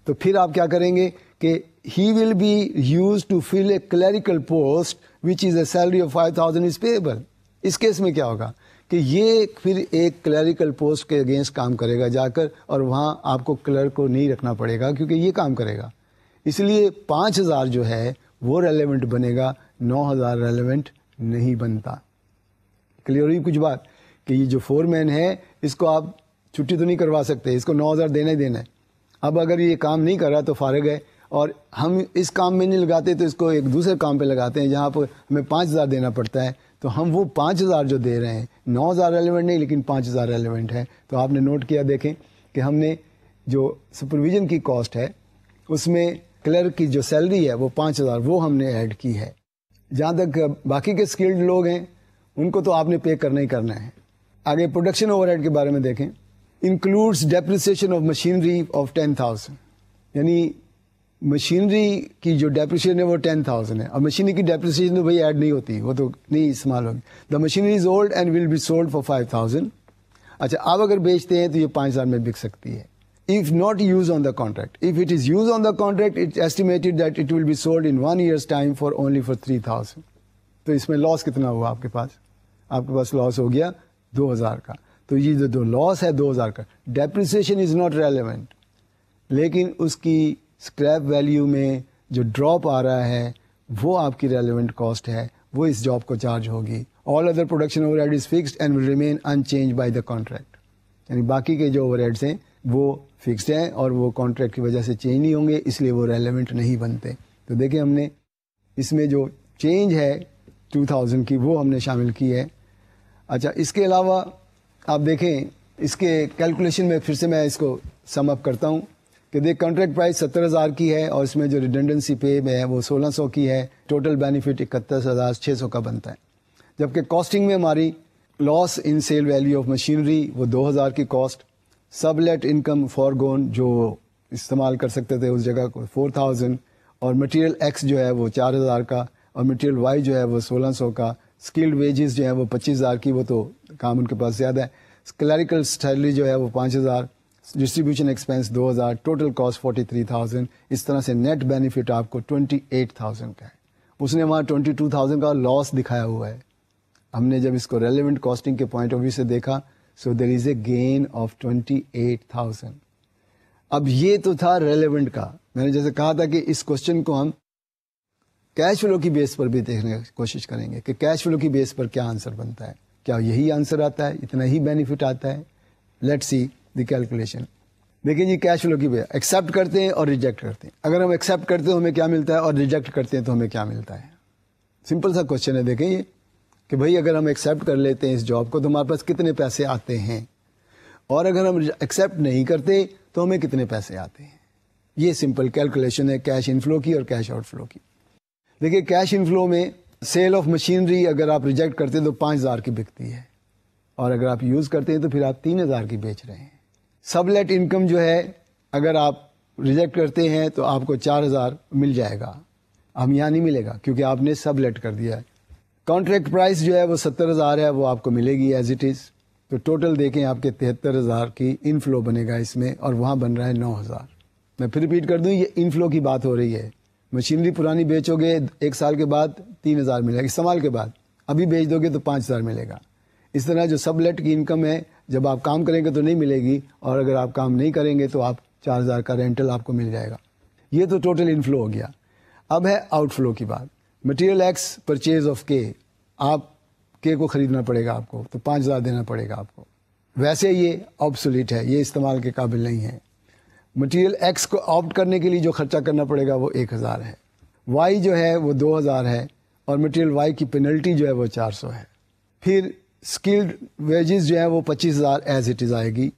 تو پھر آپ کیا کریں گے کہ he will be use to fill a clerical post which is a salary of 5000 is payable. اس کیس میں کیا ہوگا کہ یہ پھر ایک کلیریکل پوسٹ کے اگینسٹ کام کرے گا جا کر، اور وہاں آپ کو کلرک کو نہیں رکھنا پڑے گا کیونکہ یہ کام کرے گا. اس لیے 5000 جو ہے وہ ریلیونٹ بنے گا، 9000 ریلیونٹ نہیں بنتا. کلیئر ہوئی کچھ بات؟ کہ یہ جو فور مین ہے اس کو آپ چھٹی تو نہیں کروا سکتے، اس کو 9000 دینا ہی دینا ہے. اب اگر یہ کام نہیں کر رہا تو فارغ ہے، اور ہم اس کام میں نہیں لگاتے تو اس کو ایک دوسرے کام پہ لگاتے ہیں جہاں پر ہمیں 5000 دینا پڑتا ہے. تو ہم وہ 5000 جو دے رہے ہیں، 9000 ریلیونٹ نہیں لیکن 5000 ریلیونٹ ہے. تو آپ نے نوٹ کیا، دیکھیں کہ ہم نے جو سپرویژن کی کاسٹ ہے اس میں کلرک کی جو سیلری ہے وہ 5000 وہ ہم نے ایڈ کی ہے. جہاں تک باقی کے اسکلڈ لوگ ہیں ان کو تو آپ نے پے کرنا ہی کرنا ہے. آگے پروڈکشن اوور ہیڈ کے بارے میں دیکھیں. Includes depreciation of machinery of 10,000. یعنی مشینری کی جو ڈیپریسیشن ہے وہ 10,000 ہے، اور مشینری کی ڈیپریسیشن تو بھائی ایڈ نہیں ہوتی، وہ تو نہیں استعمال ہوگی. The machinery is old and will be sold for 5,000. اچھا، آپ اگر بیچتے ہیں تو یہ 5000 میں بک سکتی ہے. If not used on the contract. If it is used on the contract, it's estimated that it will be sold in 1 year's time for only for 3,000. تو اس میں لاس کتنا ہوا آپ کے پاس لاس ہو گیا 2000 کا. تو یہ جو لاس ہے 2000 کا، ڈیپریسیشن از ناٹ ریلیونٹ، لیکن اس کی اسکریپ ویلیو میں جو ڈراپ آ رہا ہے وہ آپ کی ریلیونٹ کاسٹ ہے، وہ اس جاب کو چارج ہوگی. All other production overhead is fixed and will remain unchanged by the contract. یعنی باقی کے جو اوور ہیڈس ہیں وہ فکسڈ ہیں اور وہ کانٹریکٹ کی وجہ سے چینج نہیں ہوں گے، اس لیے وہ ریلیونٹ نہیں بنتے. تو دیکھیں ہم نے اس میں جو چینج ہے 2000 کی وہ ہم نے شامل کی ہے. اچھا اس کے علاوہ آپ دیکھیں اس کے کیلکولیشن میں پھر سے میں اس کو سم اپ کرتا ہوں کہ دیکھ کانٹریکٹ پرائز 70,000 کی ہے اور اس میں جو ریڈنڈنسی پے میں ہے وہ 1600 کی ہے. ٹوٹل بینیفٹ 31,600 کا بنتا ہے. جبکہ کاسٹنگ میں ہماری loss in sale value of machinery وہ 2000 کی cost, sublet income forgone جو استعمال کر سکتے تھے اس جگہ کو 4000، اور مٹیریل ایکس جو ہے وہ 4000 کا، اور مٹیریل وائی جو ہے وہ 1600 کا. اسکلڈ ویجز جو ہے وہ 25,000 کی، وہ تو کام ان کے پاس زیادہ ہے. کلیریکل سیلری جو ہے وہ 5000، ڈسٹریبیوشن ایکسپینس 2000، ٹوٹل کاسٹ 43,000. اس طرح سے نیٹ بینیفٹ آپ کو 28,000 کا ہے. اس نے وہاں 22,000 کا لاس دکھایا ہوا ہے. ہم نے جب اس کو ریلیونٹ کاسٹنگ کے پوائنٹ آف ویو سے دیکھا، سو دیر از اے گین آف 28,000. اب یہ تو تھا ریلیونٹ کا. میں نے جیسے کہا تھا کہ اس کوشچن کو ہم کیش فلو کی بیس پر بھی دیکھنے کی کوشش کریں گے کہ کیش فلو کی بیس پر کیا آنسر بنتا ہے. کیا یہی آنسر آتا ہے، اتنا ہی بینیفٹ آتا ہے؟ Let see the calculation. دیکھیں جی کیش فلو کی بیس ایکسیپٹ کرتے ہیں اور ریجیکٹ کرتے ہیں. اگر ہم ایکسیپٹ کرتے ہیں تو ہمیں کیا ملتا ہے، اور ریجیکٹ کرتے ہیں تو ہمیں کیا ملتا ہے. سمپل سا کوشچن ہے. دیکھیں یہ کہ بھائی اگر ہم ایکسیپٹ کر لیتے ہیں اس جاب کو تو ہمارے پاس کتنے پیسے آتے ہیں، اور اگر ہم ایکسیپٹ نہیں کرتے تو ہمیں کتنے پیسے آتے ہیں. یہ سمپل کیلکولیشن ہے کیش ان فلو کی اور کیش آؤٹ فلو کی. دیکھیے کیش ان فلو میں سیل آف مشینری اگر آپ ریجیکٹ کرتے ہیں تو 5,000 کی بکتی ہے، اور اگر آپ یوز کرتے ہیں تو پھر آپ 3,000 کی بیچ رہے ہیں. سب لیٹ انکم جو ہے اگر آپ ریجیکٹ کرتے ہیں تو آپ کو 4,000 مل جائے گا. ہم یہاں نہیں ملے گا کیونکہ آپ نے سب لیٹ کر دیا ہے. کانٹریکٹ پرائز جو ہے وہ 70,000 ہے، وہ آپ کو ملے گی ایز اٹ از. تو ٹوٹل دیکھیں آپ کے 73,000 کی ان فلو بنے گا اس میں، اور وہاں بن رہا ہے 9,000. میں پھر ریپیٹ کر دوں، یہ ان فلو کی بات ہو رہی ہے. مشینری پرانی بیچو گے 1 سال کے بعد 3,000 ملے گا استعمال کے بعد، ابھی بیچ دو گے تو 5,000 ملے گا. اس طرح جو سب لیٹ کی انکم ہے جب آپ کام کریں گے تو نہیں ملے گی، اور اگر آپ کام نہیں کریں گے تو آپ 4,000 کا رینٹل آپ کو مل جائے گا. یہ تو ٹوٹل ان فلو ہو گیا. اب ہے آؤٹ فلو کی بات. مٹیریل ایکس پرچیز آف کے، آپ کے کو خریدنا پڑے گا آپ کو تو 5,000 دینا پڑے گا آپ کو. ویسے یہ آبسولیٹ ہے، یہ استعمال کے قابل نہیں ہے. مٹیریل ایکس کو آپٹ کرنے کے لیے جو خرچہ کرنا پڑے گا وہ 1,000 ہے. وائی جو ہے وہ 2,000 ہے، اور مٹیریل وائی کی پینلٹی جو ہے وہ 400 ہے. پھر اسکلڈ ویجز جو ہے وہ 25,000 ایز اٹ از آئے گی،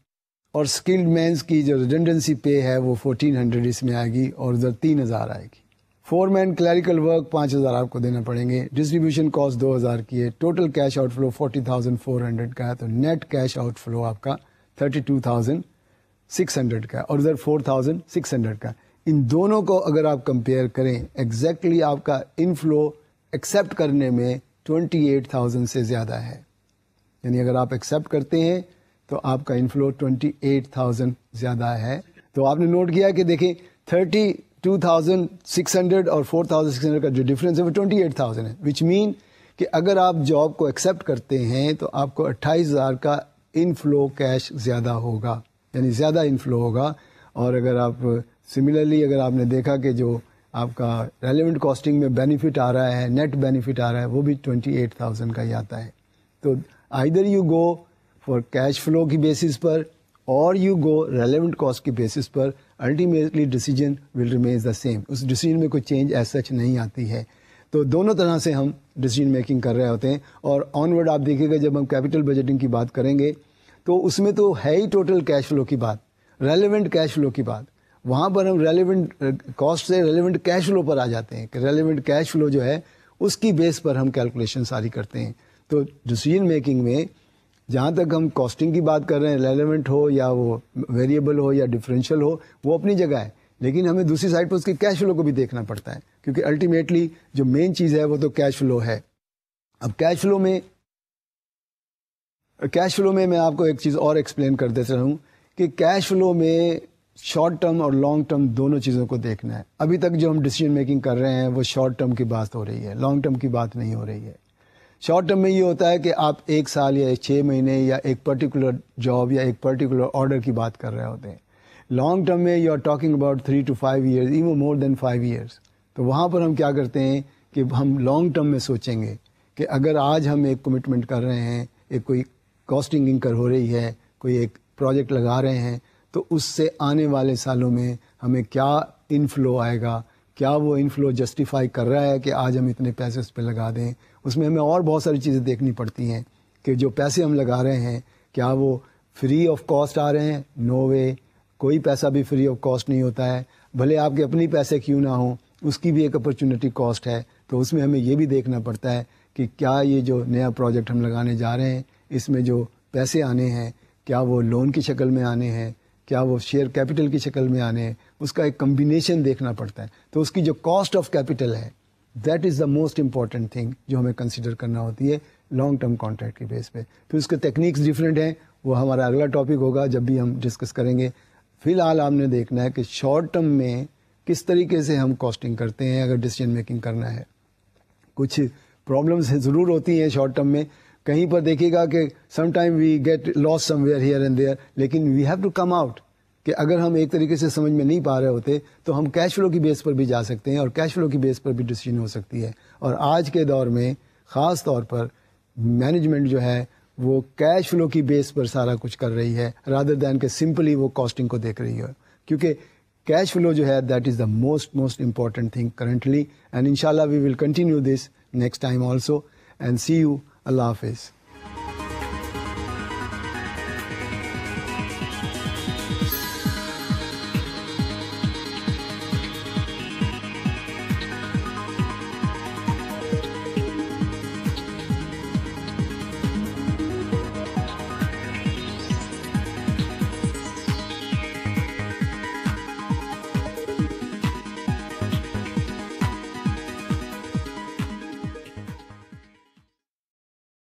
اور اسکلڈ مینس کی جو ریڈنڈنسی پے ہے وہ 1,400 اس میں آئے گی، اور ادھر 3,000 آئے گی. فور مین کلیریکل ورک 5,000 آپ کو دینا پڑیں گے. ڈسٹریبیوشن کاسٹ 2,000 کی ہے. ٹوٹل کیش آؤٹ فلو 40,400 کا ہے. تو نیٹ کیش آؤٹ فلو آپ کا 32,600 کا ہے، اور ادھر 4,600 کا. ان دونوں کو اگر آپ کمپیئر کریں ایگزیکٹلی آپ کا ان فلو ایکسیپٹ کرنے میں 28,000 سے زیادہ ہے. یعنی اگر آپ ایکسیپٹ کرتے ہیں تو آپ کا انفلو 28,000 زیادہ ہے. تو آپ نے نوٹ کیا کہ دیکھیں 32,600 اور 4,600 کا جو ڈفرینس ہے وہ 28,000 ہے، وچ مین کہ اگر آپ جاب کو ایکسیپٹ کرتے ہیں تو آپ کو 28,000 کا انفلو کیش زیادہ ہوگا، یعنی زیادہ انفلو ہوگا. اور اگر آپ سملرلی اگر آپ نے دیکھا کہ جو آپ کا ریلیونٹ کاسٹنگ میں بینیفٹ آ رہا ہے، نیٹ بینیفٹ آ رہا ہے، وہ بھی 28,000 کا ہی آتا ہے. تو either you go for cash flow کی بیسس پر اور یو گو ریلیونٹ کاسٹ کی بیسس پر، ultimately decision will remain the same. اس ڈیسیجن میں کوئی چینج ایز سچ نہیں آتی ہے. تو دونوں طرح سے ہم ڈیسیجن میکنگ کر رہے ہوتے ہیں. اور آن ورڈ آپ دیکھیے گا جب ہم کیپٹل بجٹنگ کی بات کریں گے تو اس میں تو ہے ہی ٹوٹل کیش فلو کی بات، ریلیونٹ کیش فلو کی بات. وہاں پر ہم ریلیونٹ کاسٹ سے ریلیونٹ کیش فلو پر آ جاتے ہیں کہ ریلیونٹ کیش فلو جو ہے اس کی بیس پر ہم کیلکولیشن ساری کرتے ہیں. تو ڈیسیجن میکنگ میں جہاں تک ہم کاسٹنگ کی بات کر رہے ہیں، ریلیونٹ ہو یا وہ ویریبل ہو یا ڈفرینشیل ہو، وہ اپنی جگہ ہے، لیکن ہمیں دوسری سائڈ پر اس کے کیش فلو کو بھی دیکھنا پڑتا ہے، کیونکہ الٹیمیٹلی جو مین چیز ہے وہ تو کیش فلو ہے. اب کیش فلو میں میں آپ کو ایک چیز اور ایکسپلین کر دیتا ہوں کہ کیش فلو میں شارٹ ٹرم اور لانگ ٹرم دونوں چیزوں کو دیکھنا ہے. ابھی تک جو ہم ڈیسیجن میکنگ کر رہے ہیں وہ شارٹ ٹرم کی بات ہو رہی ہے، لانگ ٹرم کی بات نہیں ہو رہی ہے. شارٹ ٹرم میں یہ ہوتا ہے کہ آپ 1 سال یا 6 مہینے یا ایک پرٹیکولر جاب یا ایک پرٹیکولر آرڈر کی بات کر رہے ہوتے ہیں. لانگ ٹرم میں you are talking about 3 to 5 years، even more than 5 years. تو وہاں پر ہم کیا کرتے ہیں کہ ہم لانگ ٹرم میں سوچیں گے کہ اگر آج ہم ایک کمٹمنٹ کر رہے ہیں, ایک کوئی کاسٹنگ انکر ہو رہی ہے, کوئی ایک پروجیکٹ لگا رہے ہیں, تو اس سے آنے والے سالوں میں ہمیں کیا انفلو آئے گا, کیا وہ انفلو جسٹیفائی کر رہا ہے کہ آج ہم اتنے پیسے اس پہ لگا دیں. اس میں ہمیں اور بہت ساری چیزیں دیکھنی پڑتی ہیں کہ جو پیسے ہم لگا رہے ہیں کیا وہ فری آف کاسٹ آ رہے ہیں. نو وے, کوئی پیسہ بھی فری آف کاسٹ نہیں ہوتا ہے, بھلے آپ کے اپنی پیسے کیوں نہ ہوں, اس کی بھی ایک اپرچونٹی کاسٹ ہے. تو اس میں ہمیں یہ بھی دیکھنا پڑتا ہے کہ کیا یہ جو نیا پروجیکٹ ہم لگانے جا رہے ہیں اس میں جو پیسے آنے ہیں کیا وہ لون کی شکل میں آنے ہیں, کیا وہ شیئر کیپٹل کی شکل میں آنے ہیں. اس کا ایک کمبینیشن دیکھنا پڑتا ہے. تو اس کی جو کاسٹ آف کیپٹل ہے that is the most important thing جو ہمیں کنسیڈر کرنا ہوتی ہے لانگ ٹرم کانٹریکٹ کے بیس پہ. تو اس کے ٹیکنیکس ڈفرینٹ ہیں, وہ ہمارا اگلا ٹاپک ہوگا جب بھی ہم ڈسکس کریں گے. فی الحال آپ نے دیکھنا ہے کہ شارٹ ٹرم میں کس طریقے سے ہم کاسٹنگ کرتے ہیں اگر ڈیسیجن میکنگ کرنا ہے. کچھ پرابلمس ضرور ہوتی ہیں شارٹ ٹرم میں, کہیں پر دیکھیے گا کہ some time we get loss somewhere here and there, لیکن we have to come out کہ اگر ہم ایک طریقے سے سمجھ میں نہیں پا رہے ہوتے تو ہم کیش فلو کی بیس پر بھی جا سکتے ہیں اور کیش فلو کی بیس پر بھی ڈیسیجن ہو سکتی ہے. اور آج کے دور میں خاص طور پر مینجمنٹ جو ہے وہ کیش فلو کی بیس پر سارا کچھ کر رہی ہے رادر دین کہ سمپلی وہ کاسٹنگ کو دیکھ رہی ہے, کیونکہ کیش فلو جو ہے that is the most important thing currently. And انشاءاللہ we will continue this next time also, and see you. Allah حافظ.